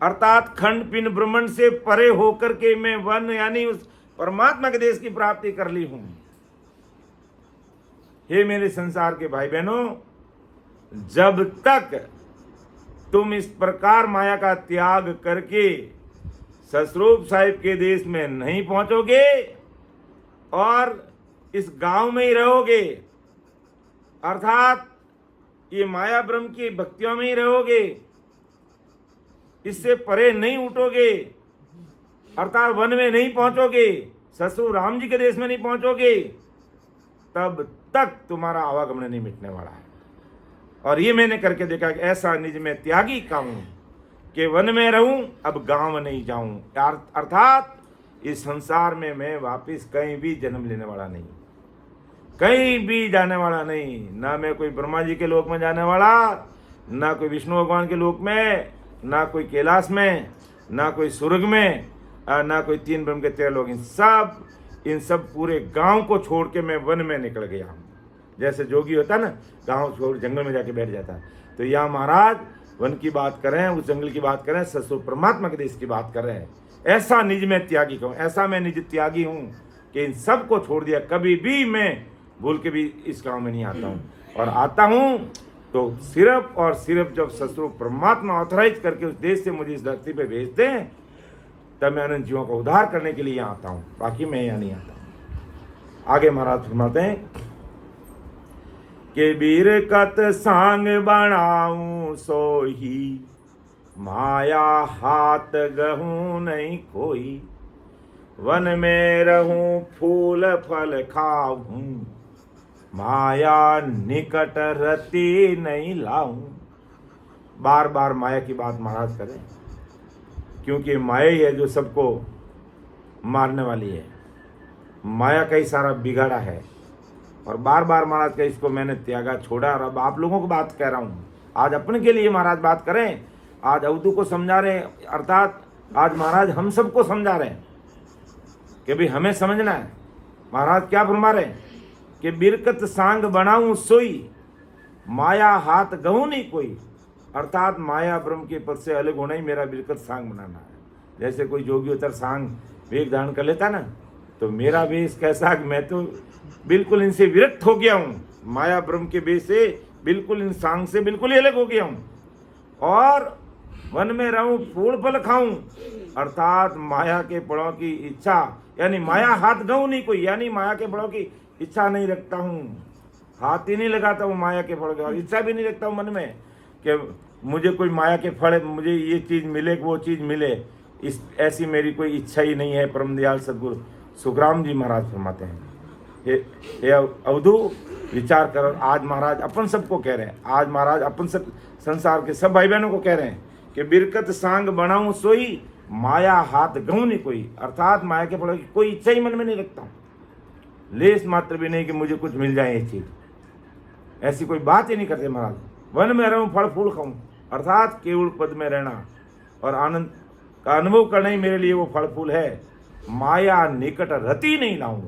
अर्थात खंड पिंड ब्रह्मांड से परे होकर के मैं वन यानी उस परमात्मा के देश की प्राप्ति कर ली हूं। हे मेरे संसार के भाई बहनों, जब तक तुम इस प्रकार माया का त्याग करके सतस्वरूप साहिब के देश में नहीं पहुंचोगे और इस गांव में ही रहोगे, अर्थात ये माया ब्रह्म की भक्तियों में ही रहोगे, इससे परे नहीं उठोगे, अर्थात वन में नहीं पहुंचोगे, ससुर राम जी के देश में नहीं पहुंचोगे, तब तक तुम्हारा आवागमन नहीं मिटने वाला है। और ये मैंने करके देखा कि ऐसा निज में त्यागी का हूं कि वन में रहूं अब गांव नहीं जाऊं। अर्थात इस संसार में मैं वापिस कहीं भी जन्म लेने वाला नहीं, कहीं भी जाने वाला नहीं। ना मैं कोई ब्रह्मा जी के लोक में जाने वाला, ना कोई विष्णु भगवान के लोक में, ना कोई कैलाश में, ना कोई स्वर्ग में, ना कोई 3 ब्रह्म के 13 लोग। इन सब पूरे गांव को छोड़ के मैं वन में निकल गया हूं। जैसे जोगी होता ना, गांव छोड़ जंगल में जाके बैठ जाता है, तो यहाँ महाराज वन की बात कर रहे हैं, उस जंगल की बात कर रहे हैं, सतस्वरूप परमात्मा के देश की बात कर रहे हैं। ऐसा निज में त्यागी कहूँ, ऐसा मैं निज त्यागी हूँ कि इन सब को छोड़ दिया। कभी भी मैं भूल के भी इस गांव में नहीं आता हूँ, और आता हूँ तो सिर्फ और सिर्फ जब सतस्वरूप परमात्मा ऑथराइज करके उस देश से मुझे इस धरती पे भेजते हैं, तब मैं अनंत जीवों का उद्धार करने के लिए यहाँ आता हूँ, बाकी मैं यहाँ नहीं आता हूँ। आगे महाराज फरमाते हैं कि बीरकत सांग बनाऊं सोही, माया हाथ गहूं नहीं कोई। वन में रहूं फूल फल खाऊं, माया निकट रति नहीं लाऊं। बार बार माया की बात महाराज करें, क्योंकि माया ही है जो सबको मारने वाली है। माया का ही सारा बिगाड़ा है, और बार बार महाराज का इसको मैंने त्यागा छोड़ा। और अब आप लोगों को बात कह रहा हूँ, आज अपने के लिए महाराज बात करें, आज अवधू को समझा रहे हैं, अर्थात आज महाराज हम सबको समझा रहे हैं कि भाई हमें समझना है। महाराज क्या फरमा रहे हैं कि बिरकत सांग बनाऊं सोई, माया हाथ गहूं नहीं कोई। अर्थात माया ब्रह्म के पद से अलग होना ही मेरा बिरकत सांग बनाना है। जैसे कोई जोगी उतर सांग वेग धारण कर लेता ना, तो मेरा वेश कैसा, मैं तो बिल्कुल इनसे विरक्त हो गया हूँ। माया ब्रह्म के वेश से बिल्कुल, इन सांग से बिल्कुल ही अलग हो गया हूँ, और वन में रहूं फूल फल खाऊं। अर्थात माया के फलों की इच्छा, यानी माया हाथ गहूं नहीं कोई, यानी माया के फलों की इच्छा नहीं रखता हूँ, हाथ ही नहीं लगाता हूँ माया के फल, और इच्छा भी नहीं रखता हूँ मन में कि मुझे कोई माया के फल, मुझे ये चीज़ मिले वो चीज़ मिले, इस ऐसी मेरी कोई इच्छा ही नहीं है। परम दयाल सदगुरु सुखराम जी महाराज फरमाते हैं हे अवधू विचार करो। आज महाराज अपन सबको कह रहे हैं, आज महाराज अपन सब संसार के सब भाई बहनों को कह रहे हैं कि बिरकत सांग बनाऊं सोई, माया हाथ गऊं नहीं कोई। अर्थात माया के फलों की कोई इच्छा ही मन में नहीं रखता हूं, लेस मात्र भी नहीं कि मुझे कुछ मिल जाए ये चीज, ऐसी कोई बात ही नहीं करते महाराज। वन में रहूं फल फूल खाऊं, अर्थात केवल पद में रहना और आनंद का अनुभव करना ही मेरे लिए वो फल फूल है। माया निकट रति नहीं लाऊं,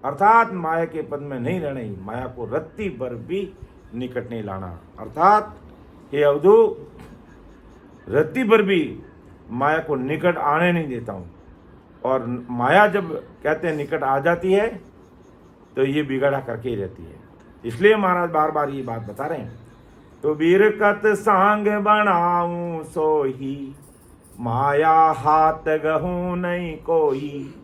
अर्थात माया के पद में नहीं रहना ही, माया को रत्ती भर भी निकट नहीं लाना। अर्थात हे अवधू, रत्ती भर भी माया को निकट आने नहीं देता हूँ। और माया जब कहते हैं निकट आ जाती है तो ये बिगड़ा करके ही रहती है। इसलिए महाराज बार बार ये बात बता रहे हैं। तो बिरकत सांग बनाऊं सोही, माया हाथ गहूं नहीं कोई।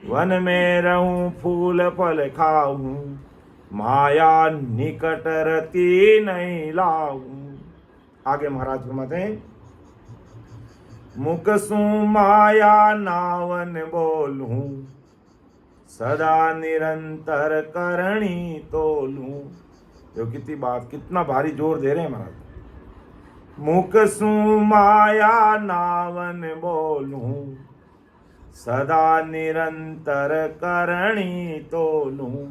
वन में रहूं फूल फल खाऊं, माया निकट रति नहीं लाऊं। आगे महाराज फरमाते हैं, मुख सु माया नावन बोलूं, सदा निरंतर करणी तोलूं। जो कितनी बात, कितना भारी जोर दे रहे हैं महाराज। मुख सु माया नावन बोलूं, सदा निरंतर करणी तोलूं।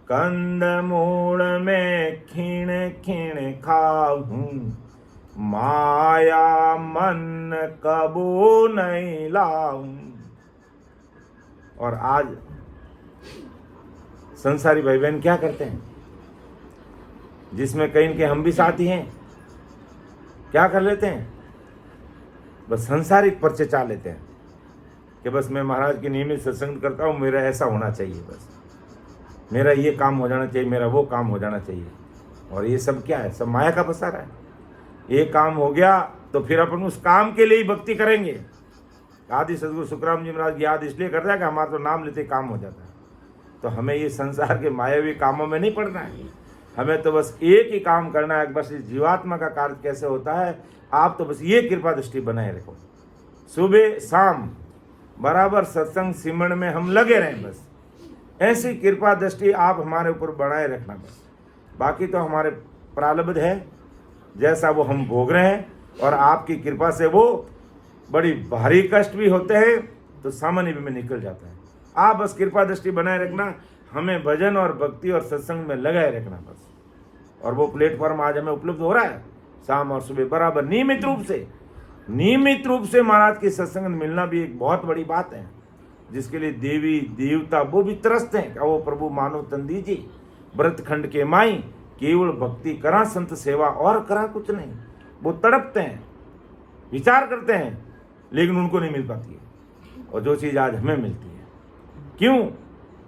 कंद मूल में खीण खीण खाऊं, माया मन कबू नहीं लाऊं। और आज संसारी भाई बहन क्या करते हैं, जिसमें कहीं के हम भी साथी हैं, क्या कर लेते हैं, बस संसारिक पर्चे चाह लेते हैं कि बस मैं महाराज की नियमित सत्संग करता हूँ, मेरा ऐसा होना चाहिए, बस मेरा ये काम हो जाना चाहिए, मेरा वो काम हो जाना चाहिए। और ये सब क्या है, सब माया का पसारा है। ये काम हो गया तो फिर अपन उस काम के लिए ही भक्ति करेंगे। आदि सदगुरु सुखराम जी महाराज की याद इसलिए करता है कि हमारा तो नाम लेते काम हो जाता है। तो हमें ये संसार के मायावी कामों में नहीं पड़ना है, हमें तो बस एक ही काम करना है। बस इस जीवात्मा का कार्य कैसे होता है, आप तो बस ये कृपा दृष्टि बनाए रखो। सुबह शाम बराबर सत्संग सिमरन में हम लगे रहें, बस ऐसी कृपा दृष्टि आप हमारे ऊपर बनाए रखना बस। बाकी तो हमारे प्रारब्ध है, जैसा वो हम भोग रहे हैं, और आपकी कृपा से वो बड़ी भारी कष्ट भी होते हैं तो सामान्य भी में निकल जाता है। आप बस कृपा दृष्टि बनाए रखना, हमें भजन और भक्ति और सत्संग में लगाए रखना बस। और वो प्लेटफॉर्म आज हमें उपलब्ध हो रहा है, शाम और सुबह बराबर नियमित रूप से महाराज के सत्संग में मिलना भी एक बहुत बड़ी बात है, जिसके लिए देवी देवता वो भी तरसते हैं कि वो प्रभु मानो तन दीजिए, व्रत खंड के माई केवल भक्ति करा संत सेवा और करा कुछ नहीं। वो तड़पते हैं, विचार करते हैं, लेकिन उनको नहीं मिल पाती है। और जो चीज़ आज हमें मिलती है, क्यों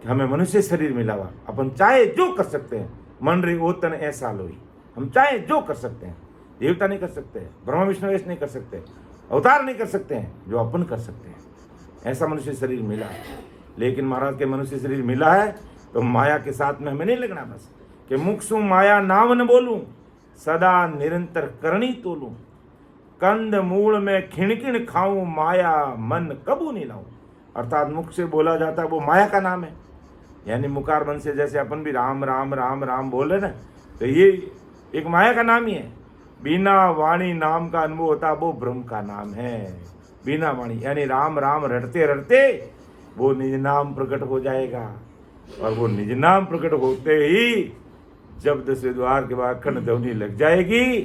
कि हमें मनुष्य शरीर मिला हुआ, अपन चाहे जो कर सकते हैं। मन रे ओ तन ऐसा लोई, हम चाहे जो कर सकते हैं। देवता नहीं कर सकते, ब्रह्मा विष्णु वेश नहीं कर सकते, अवतार नहीं कर सकते हैं, जो अपन कर सकते हैं। ऐसा मनुष्य शरीर मिला है। लेकिन महाराज के मनुष्य शरीर मिला है तो माया के साथ में हमें नहीं लगना बस कि मुख सु माया नावन बोलूं, सदा निरंतर करणी तोलूं। कंद मूल में खिणकिण खाऊं, माया मन कबू नहीं लाऊं। अर्थात मुख से बोला जाता है वो माया का नाम है, यानी मुकार बन से जैसे अपन भी राम राम राम राम बोल रहे ना, तो ये एक माया का नाम ही है। बिना वाणी नाम का अनुभव होता, वो ब्रह्म का नाम है। बिना वाणी यानी राम राम रटते रटते वो निज नाम प्रकट हो जाएगा। और वो निज नाम प्रकट होते ही जब 10वें द्वार के बाद खंड ध्वनि लग जाएगी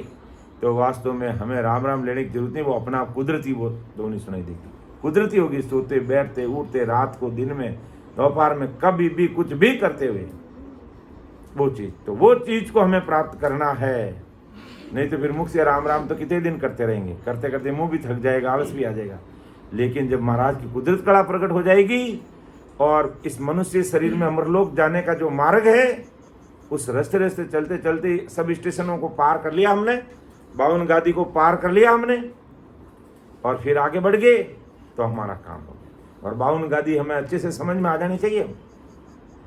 तो वास्तव में हमें राम राम लेने की जरूरत नहीं, वो अपना आप कुदरती वो ध्वनि सुनाई देगी। कुदरती होगी, सोते बैठते उठते, रात को दिन में, दोपहर में, कभी भी कुछ भी करते हुए वो चीज़, तो वो चीज़ को हमें प्राप्त करना है। नहीं तो फिर मुख से राम राम तो कितने दिन करते रहेंगे, करते करते मुंह भी थक जाएगा, आलस भी आ जाएगा। लेकिन जब महाराज की कुदरत कला प्रकट हो जाएगी और इस मनुष्य शरीर में अमरलोक जाने का जो मार्ग है, उस रास्ते रास्ते चलते चलते सब स्टेशनों को पार कर लिया हमने, 52 गादी को पार कर लिया हमने, और फिर आगे बढ़ गए तो हमारा काम हो गया। और 52 गादी हमें अच्छे से समझ में आ जानी चाहिए।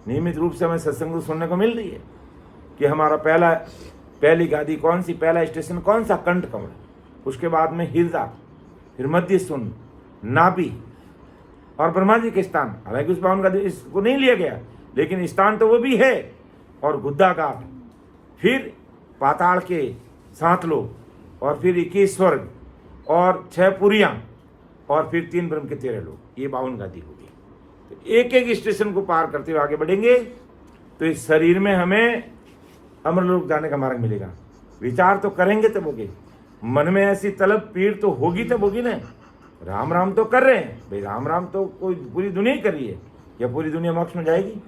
नियमित रूप से हमें सत्संग सुनने को मिल रही है कि हमारा पहली गादी कौन सी, पहला स्टेशन कौन सा, कंठ कमल, उसके बाद में हृदय, फिर मध्य सुन, नाभि और ब्रह्मा जी के स्थान। हालांकि उस 52 गादी इसको नहीं लिया गया, लेकिन स्थान तो वो भी है। और गुद्दा घाट, फिर पाताल के 7 लोग, और फिर 21 स्वर्ग, और 6 पुरियां, और फिर 3 ब्रह्म के 13 लोग, ये 52 गादी होगी। तो एक एक स्टेशन को पार करते हुए आगे बढ़ेंगे तो इस शरीर में हमें अमरलोक जाने का मार्ग मिलेगा। विचार तो करेंगे तब होगी, मन में ऐसी तलब पीड़ तो होगी तब होगी ना। राम राम तो कर रहे हैं भाई, राम राम तो कोई पूरी दुनिया ही कर रही है, या पूरी दुनिया मोक्ष में जाएगी?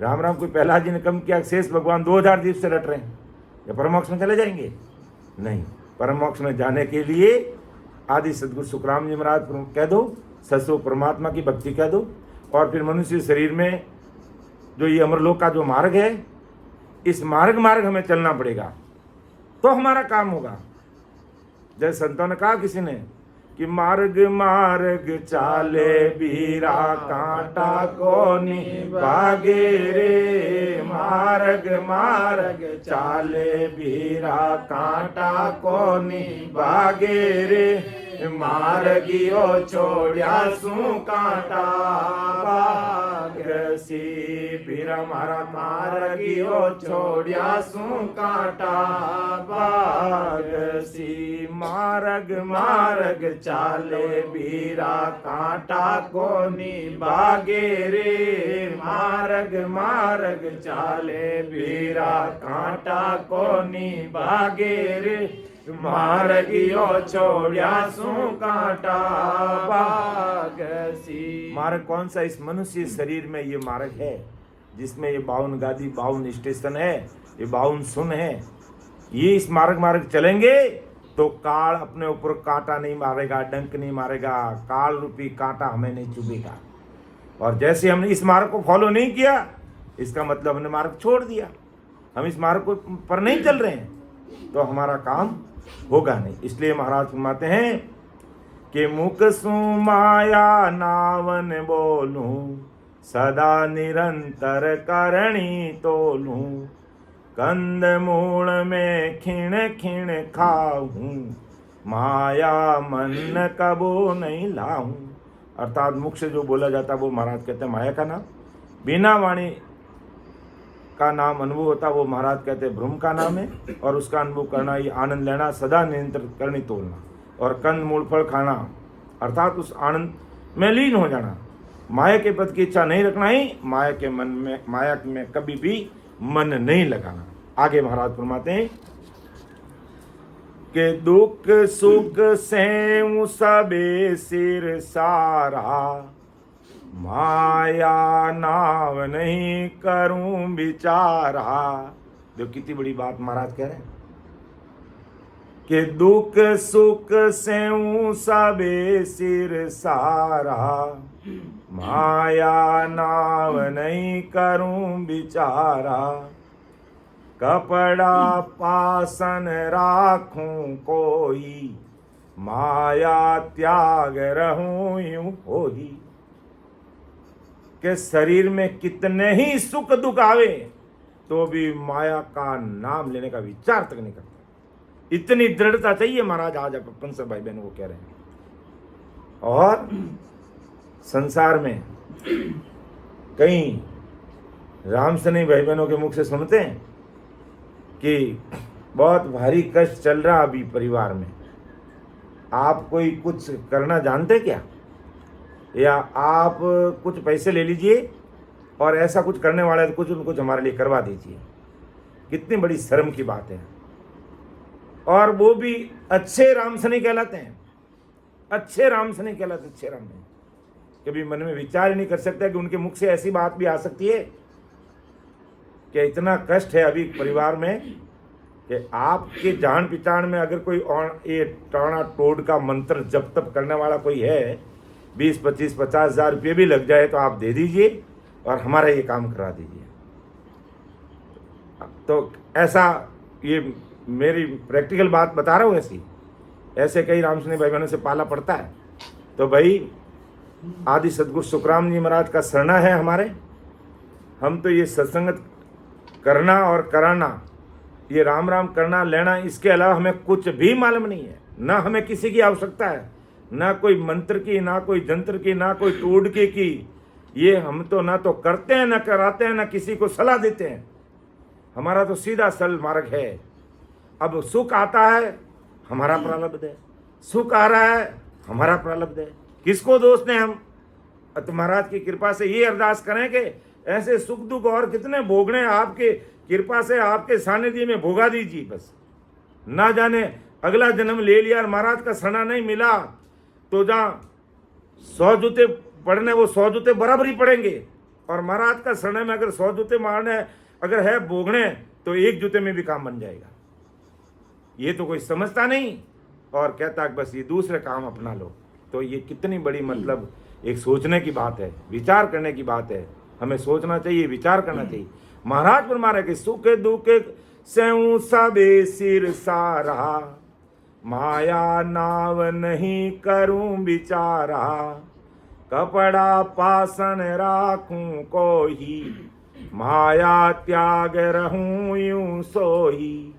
राम राम कोई प्रहलाद जी ने कम किया, शेष भगवान 2000 दीप से रट रहे हैं, या परम मोक्ष में चले जाएंगे? नहीं, परम मोक्ष में जाने के लिए आदि सदगुरु सुखराम जी महाराज कह दो, ससुर परमात्मा की भक्ति कह दो, और फिर मनुष्य शरीर में जो ये अमरलोक का जो मार्ग है, इस मार्ग हमें चलना पड़ेगा, तो हमारा काम होगा। जैसे संतों ने कहा किसी ने कि मार्ग मार्ग चाले बीरा कांटा को निभागे रे, मार्ग मार्ग चाले बीरा कांटा को निभागे रे, मार्गियो छोड़िया सू कांटा बागसी, बीरा मारा मार्गियो छोड़िया सू कांटा बागसी, मार्ग मार्ग चाले बीरा कांटा को निभागे रे, मार्ग मार्ग चाले बीरा कांटा को निभागे रे, मार्गियो छोड़िया सू कांटा बागसी। मार्ग कौन सा? इस मनुष्य शरीर में ये मार्ग है, जिसमें ये 52 गादी, 52 स्टेशन है, ये 52 सुन है। ये इस मार्ग चलेंगे तो काल अपने ऊपर कांटा नहीं मारेगा, डंक नहीं मारेगा, काल रूपी कांटा हमें नहीं चुभेगा। और जैसे हमने इस मार्ग को फॉलो नहीं किया, इसका मतलब हमने मार्ग छोड़ दिया, हम इस मार्ग को पर नहीं चल रहे हैं, तो हमारा काम होगा नहीं। इसलिए महाराज फरमाते हैं कि मुख सु माया नावन बोलूं, सदा निरंतर करणी तोलूं, कंद मूल में खिण खिण खाऊं, माया मन कबो नहीं लाऊं। अर्थात मुख से जो बोला जाता वो महाराज कहते हैं माया का नाम, बिना वाणी का नाम अनुभव होता वो महाराज कहते हैं ब्रह्म का नाम है, और उसका अनुभव करना, ये आनंद लेना, सदा निरंतर करनी तोलना, और कंद मूल फल खाना, अर्थात उस आनंद में लीन हो जाना। माया के पद की इच्छा नहीं रखना ही, माया में कभी भी मन नहीं लगाना। आगे महाराज फरमाते हैं कि दुख सुख से सबे सिर सारा, माया नाव नहीं करूं बिचारा। देखो कितनी बड़ी बात महाराज कह रहे हैं कि दुख सुख से सबे सिर सारा, माया नाव नहीं करूं बिचारा, कपड़ा पासन राखूं कोई, माया त्याग रहूं यूं होई। के शरीर में कितने ही सुख दुख आवे तो भी माया का नाम लेने का विचार तक नहीं करता। इतनी दृढ़ता चाहिए महाराज, आज अपन सब भाई बहनों को कह रहे हैं। और संसार में कई रामसनी भाई बहनों के मुख से सुनते हैं कि बहुत भारी कष्ट चल रहा अभी परिवार में, आप कोई कुछ करना जानते क्या, या आप कुछ पैसे ले लीजिए और ऐसा कुछ करने वाला है तो कुछ न कुछ हमारे लिए करवा दीजिए। कितनी बड़ी शर्म की बात है। और वो भी अच्छे रामसनी कहलाते हैं, अच्छे रामसनी कहलाते, अच्छे राम नहीं। कभी मन में विचार ही नहीं कर सकता कि उनके मुख से ऐसी बात भी आ सकती है कि इतना कष्ट है अभी परिवार में कि आपके जान पहचान में अगर कोई और ये टाणा टोड का मंत्र जप तप करने वाला कोई है, 20, 25, 50 हज़ार रुपये भी लग जाए तो आप दे दीजिए और हमारा ये काम करा दीजिए। तो ऐसा, ये मेरी प्रैक्टिकल बात बता रहा हूँ, ऐसे कई रामसनी भाई बहनों से पाला पड़ता है। तो भाई आदि सदगुरु सुखराम जी महाराज का शरणा है हमारे। हम तो ये सत्संगत करना और कराना, ये राम राम करना लेना, इसके अलावा हमें कुछ भी मालूम नहीं है। ना हमें किसी की आवश्यकता है, ना कोई मंत्र की, ना कोई जंत्र की, ना कोई टोटके की। ये हम तो ना तो करते हैं, ना कराते हैं, ना किसी को सलाह देते हैं। हमारा तो सीधा सरल मार्ग है। अब सुख आता है, हमारा प्रारब्ध है, सुख आ रहा है, हमारा प्रारब्ध है, किसको दोष दें हम। तो महाराज की कृपा से ये अरदास करें कि ऐसे सुख दुख और कितने भोगने, आपके कृपा से आपके सानिध्य में भोगा दीजिए। बस ना जाने अगला जन्म ले लिया और महाराज का सना नहीं मिला तो जहाँ 100 जूते पड़ने वो 100 जूते बराबर ही पड़ेंगे, और महाराज का सना में अगर 100 जूते मारने अगर है भोगने तो एक जूते में भी काम बन जाएगा। ये तो कोई समझता नहीं और कहता है बस ये दूसरे काम अपना लो। तो ये कितनी बड़ी मतलब एक सोचने की बात है, विचार करने की बात है। हमें सोचना चाहिए, विचार करना चाहिए। महाराज फरमा रहे कि सुख दुख सेऊ सबे सिर सारा, माया नाव नहीं करूं बिचारा, कपड़ा पासन राखूं कोही, माया त्याग रहूं यूं सोही।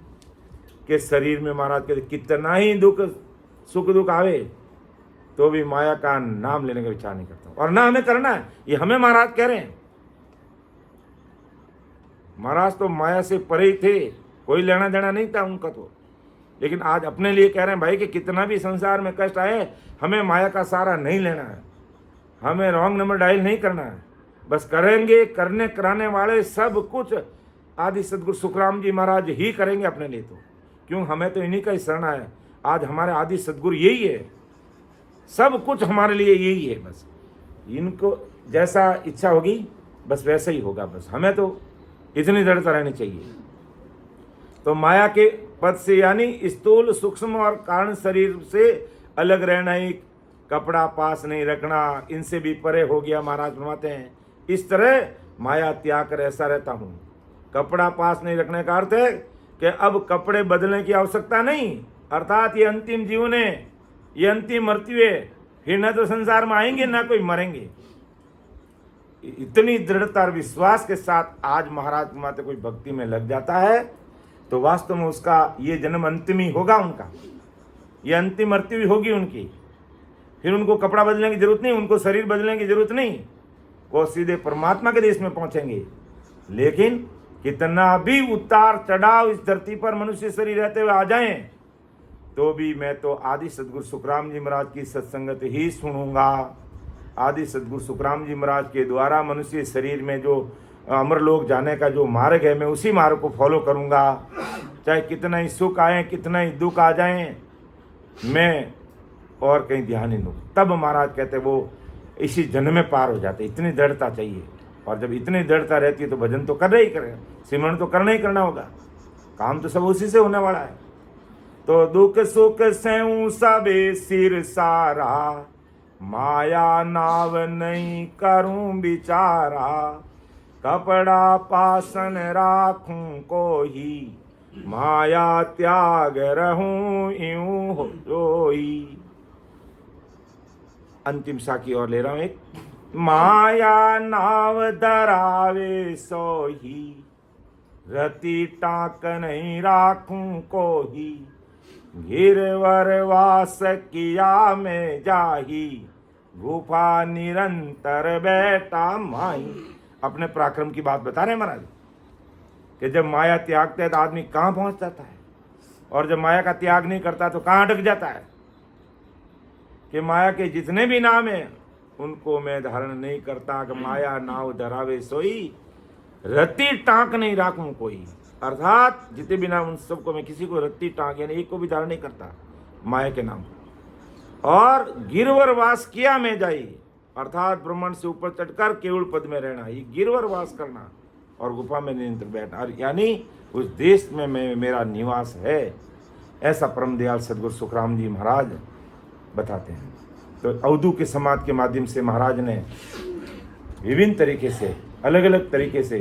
के शरीर में महाराज कहते कितना ही दुख सुख दुख आवे तो भी माया का नाम लेने का विचार नहीं करता, और ना हमें करना है। ये हमें महाराज कह रहे हैं। महाराज तो माया से परे ही थे, कोई लेना देना नहीं था उनका तो, लेकिन आज अपने लिए कह रहे हैं भाई कि कितना भी संसार में कष्ट आए हमें माया का सहारा नहीं लेना है, हमें रॉन्ग नंबर डायल नहीं करना है। बस करेंगे, करने कराने वाले सब कुछ आदि सदगुरु सुखराम जी महाराज ही करेंगे अपने लिए। तो क्यों, हमें तो इन्हीं का ही शरण है। आज हमारे आदि सदगुरु यही है, सब कुछ हमारे लिए यही है। बस इनको जैसा इच्छा होगी बस वैसा ही होगा। बस हमें तो इतनी दृढ़ता रहनी चाहिए। तो माया के पद से यानी स्थूल सूक्ष्म और कारण शरीर से अलग रहना ही, कपड़ा पास नहीं रखना, इनसे भी परे हो गया। महाराज फरमाते हैं इस तरह माया त्याग कर ऐसा रहता हूँ। कपड़ा पास नहीं रखने का अर्थ है कि अब कपड़े बदलने की आवश्यकता नहीं, अर्थात ये अंतिम जीवन है, ये अंतिम मृत्यु है, फिर न तो संसार में आएंगे ना कोई मरेंगे। इतनी दृढ़ता और विश्वास के साथ आज महाराज माते कोई भक्ति में लग जाता है तो वास्तव में उसका ये जन्म अंतिम ही होगा, उनका ये अंतिम मृत्यु ही होगी उनकी। फिर उनको कपड़ा बदलने की जरूरत नहीं, उनको शरीर बदलने की जरूरत नहीं, वो सीधे परमात्मा के देश में पहुंचेंगे। लेकिन कितना भी उतार चढ़ाव इस धरती पर मनुष्य शरीर रहते हुए आ जाएं तो भी मैं तो आदि सदगुरु सुखराम जी महाराज की सत्संगत ही सुनूंगा। आदि सदगुरु सुखराम जी महाराज के द्वारा मनुष्य शरीर में जो अमरलोक जाने का जो मार्ग है मैं उसी मार्ग को फॉलो करूंगा। चाहे कितना ही सुख आए, कितना ही दुख आ जाए, मैं और कहीं ध्यान नहीं दूँ। तब महाराज कहते वो इसी जन्म में पार हो जाते। इतनी दृढ़ता चाहिए, और जब इतनी दृढ़ता रहती है तो भजन तो करना ही करेगा, सिमरण तो करना ही करना होगा, काम तो सब उसी से होने वाला है। तो दुख सुख सेऊ सबे सिर सारा, माया नाव नहीं करूं बिचारा, कपड़ा पासन राखूं कोही, माया त्याग रहूं यूं हो जोई। अंतिम साखी और ले रहा हूं एक। माया नाव दरावे सोही, रति टाक नहीं राखूं कोही, गिरवर वास किया में जाही, गुफा निरंतर बैठा माही। अपने पराक्रम की बात बता रहे हैं महाराज कि जब माया त्यागता है तो आदमी कहाँ पहुंच जाता है, और जब माया का त्याग नहीं करता तो कहाँ अटक जाता है। कि माया के जितने भी नाम हैं उनको मैं धारण नहीं करता, कि माया नाव धरावे सोई, रत्ती टाँक नहीं राखूं कोई। अर्थात जितने भी नाम उन सबको मैं किसी को रत्ती टाँक यानी एक को भी धारण नहीं करता माया के नाम। और गिरवर वास किया में जाई, अर्थात ब्रह्मांड से ऊपर चढ़कर केवल पद में रहना, ये गिरवर वास करना, और गुफा में निरंतर बैठना, यानी उस देश में मेरा निवास है। ऐसा परम दयाल सदगुरु सुखराम जी महाराज बताते हैं। तो अवधू के समाज के माध्यम से महाराज ने विभिन्न तरीके से, अलग अलग तरीके से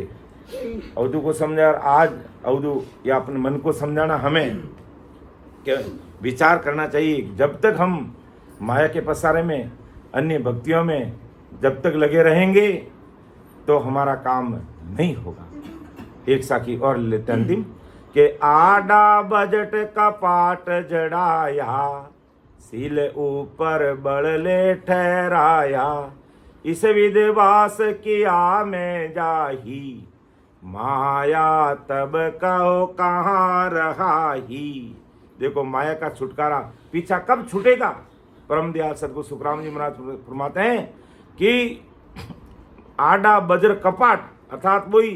अवधू को समझा। और आज अवधू या अपने मन को समझाना हमें क्या विचार करना चाहिए। जब तक हम माया के पसारे में, अन्य भक्तियों में जब तक लगे रहेंगे तो हमारा काम नहीं होगा। एक साखी और लेते अंतिम के आडा बजट का पाट जड़ाया, सिल ऊपर बड़ले ठहराया, इस विधवास किया मैं जाही, माया तब कहो कहाँ रहा ही। देखो माया का छुटकारा पीछा कब छूटेगा। परम दयाल सदगुरु सुखराम जी महाराज फरमाते हैं कि आडा बजर कपाट, अर्थात वही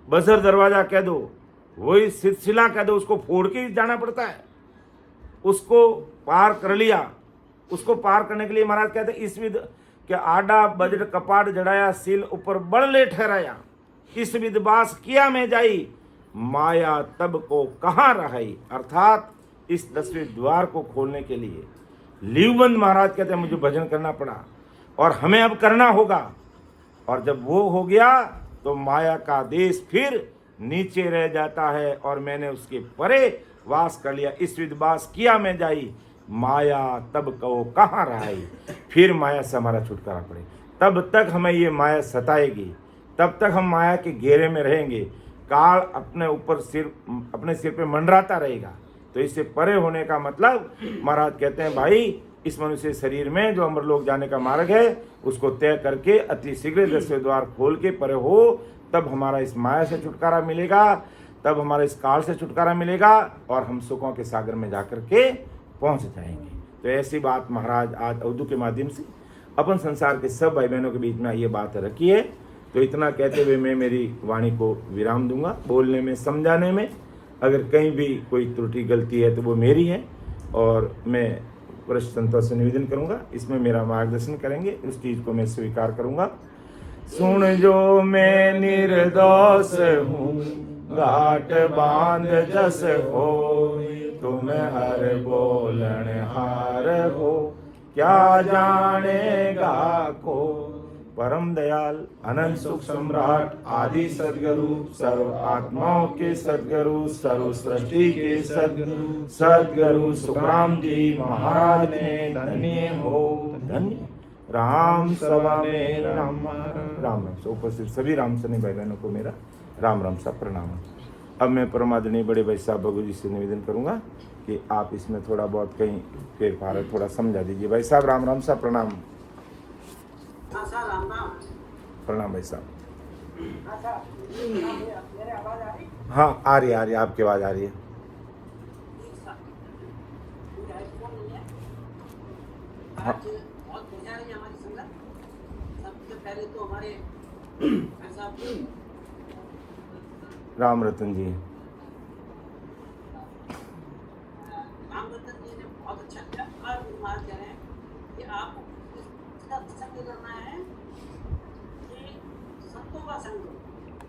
बजर दरवाजा कह दो, वही सिलसिला कह दो, उसको फोड़ के ही जाना पड़ता है। उसको पार कर लिया, उसको पार करने के लिए महाराज कहते हैं इस विध के आडा बजर कपाट जड़ाया, सिल ऊपर बड़ ले ठहराया, इस विधवास किया में जाई, माया तब को कहाँ रहाई। अर्थात इस 10वें द्वार को खोलने के लिए लीवबंद महाराज कहते हैं मुझे भजन करना पड़ा और हमें अब करना होगा। और जब वो हो गया तो माया का देश फिर नीचे रह जाता है और मैंने उसके परे वास कर लिया। इस विधवास किया में जाई, माया तब कहो कहाँ रहाई। फिर माया से हमारा छुटकारा पड़े। तब तक हमें ये माया सताएगी, तब तक हम माया के घेरे में रहेंगे। काल अपने सिर पे मंडराता रहेगा। तो इससे परे होने का मतलब महाराज कहते हैं भाई इस मनुष्य शरीर में जो अमरलोक जाने का मार्ग है उसको तय करके अति शीघ्र 10वें द्वार खोल के परे हो, तब हमारा इस माया से छुटकारा मिलेगा, तब हमारा इस काल से छुटकारा मिलेगा और हम सुखों के सागर में जाकर के पहुंच जाएंगे। तो ऐसी बात महाराज आज अवधू के माध्यम से अपन संसार के सब भाई बहनों के बीच में ये बात रखी है। तो इतना कहते हुए मैं मेरी वाणी को विराम दूंगा। बोलने में, समझाने में अगर कहीं भी कोई त्रुटि गलती है तो वो मेरी है और मैं वरिष्ठ संतों से निवेदन करूंगा, इसमें मेरा मार्गदर्शन करेंगे, उस चीज़ को मैं स्वीकार करूंगा। सुन जो मैं निर्दोष हूँ, घाट बांध जस हो, तुम हर बोलन हार हो, क्या जानेगा को। परम दयाल अनंत सुख सम्राट आदि सदगुरु, सर्व आत्माओं के सदगुरु, सर्व सृष्टि के सदगुरु, सदगुरु सुखराम जी महाराज ने धन्य हो धन्य। राम सभा में राम राम से उपस्थित सभी रामसनी भाई बहनों को मेरा राम राम सा प्रणाम। अब मैं परमादरणीय बड़े भाई साहब भगू जी से निवेदन करूंगा कि आप इसमें थोड़ा बहुत कहीं फेर फार थोड़ा समझा दीजिए। भाई साहब राम सा प्रणाम। प्रणाम भाई साहब। हाँ आ रही है आपकी आवाज आ रही है। हाँ। बहुत बढ़िया रही हमारी संगत। सबसे पहले तो हमारे राम रतन जी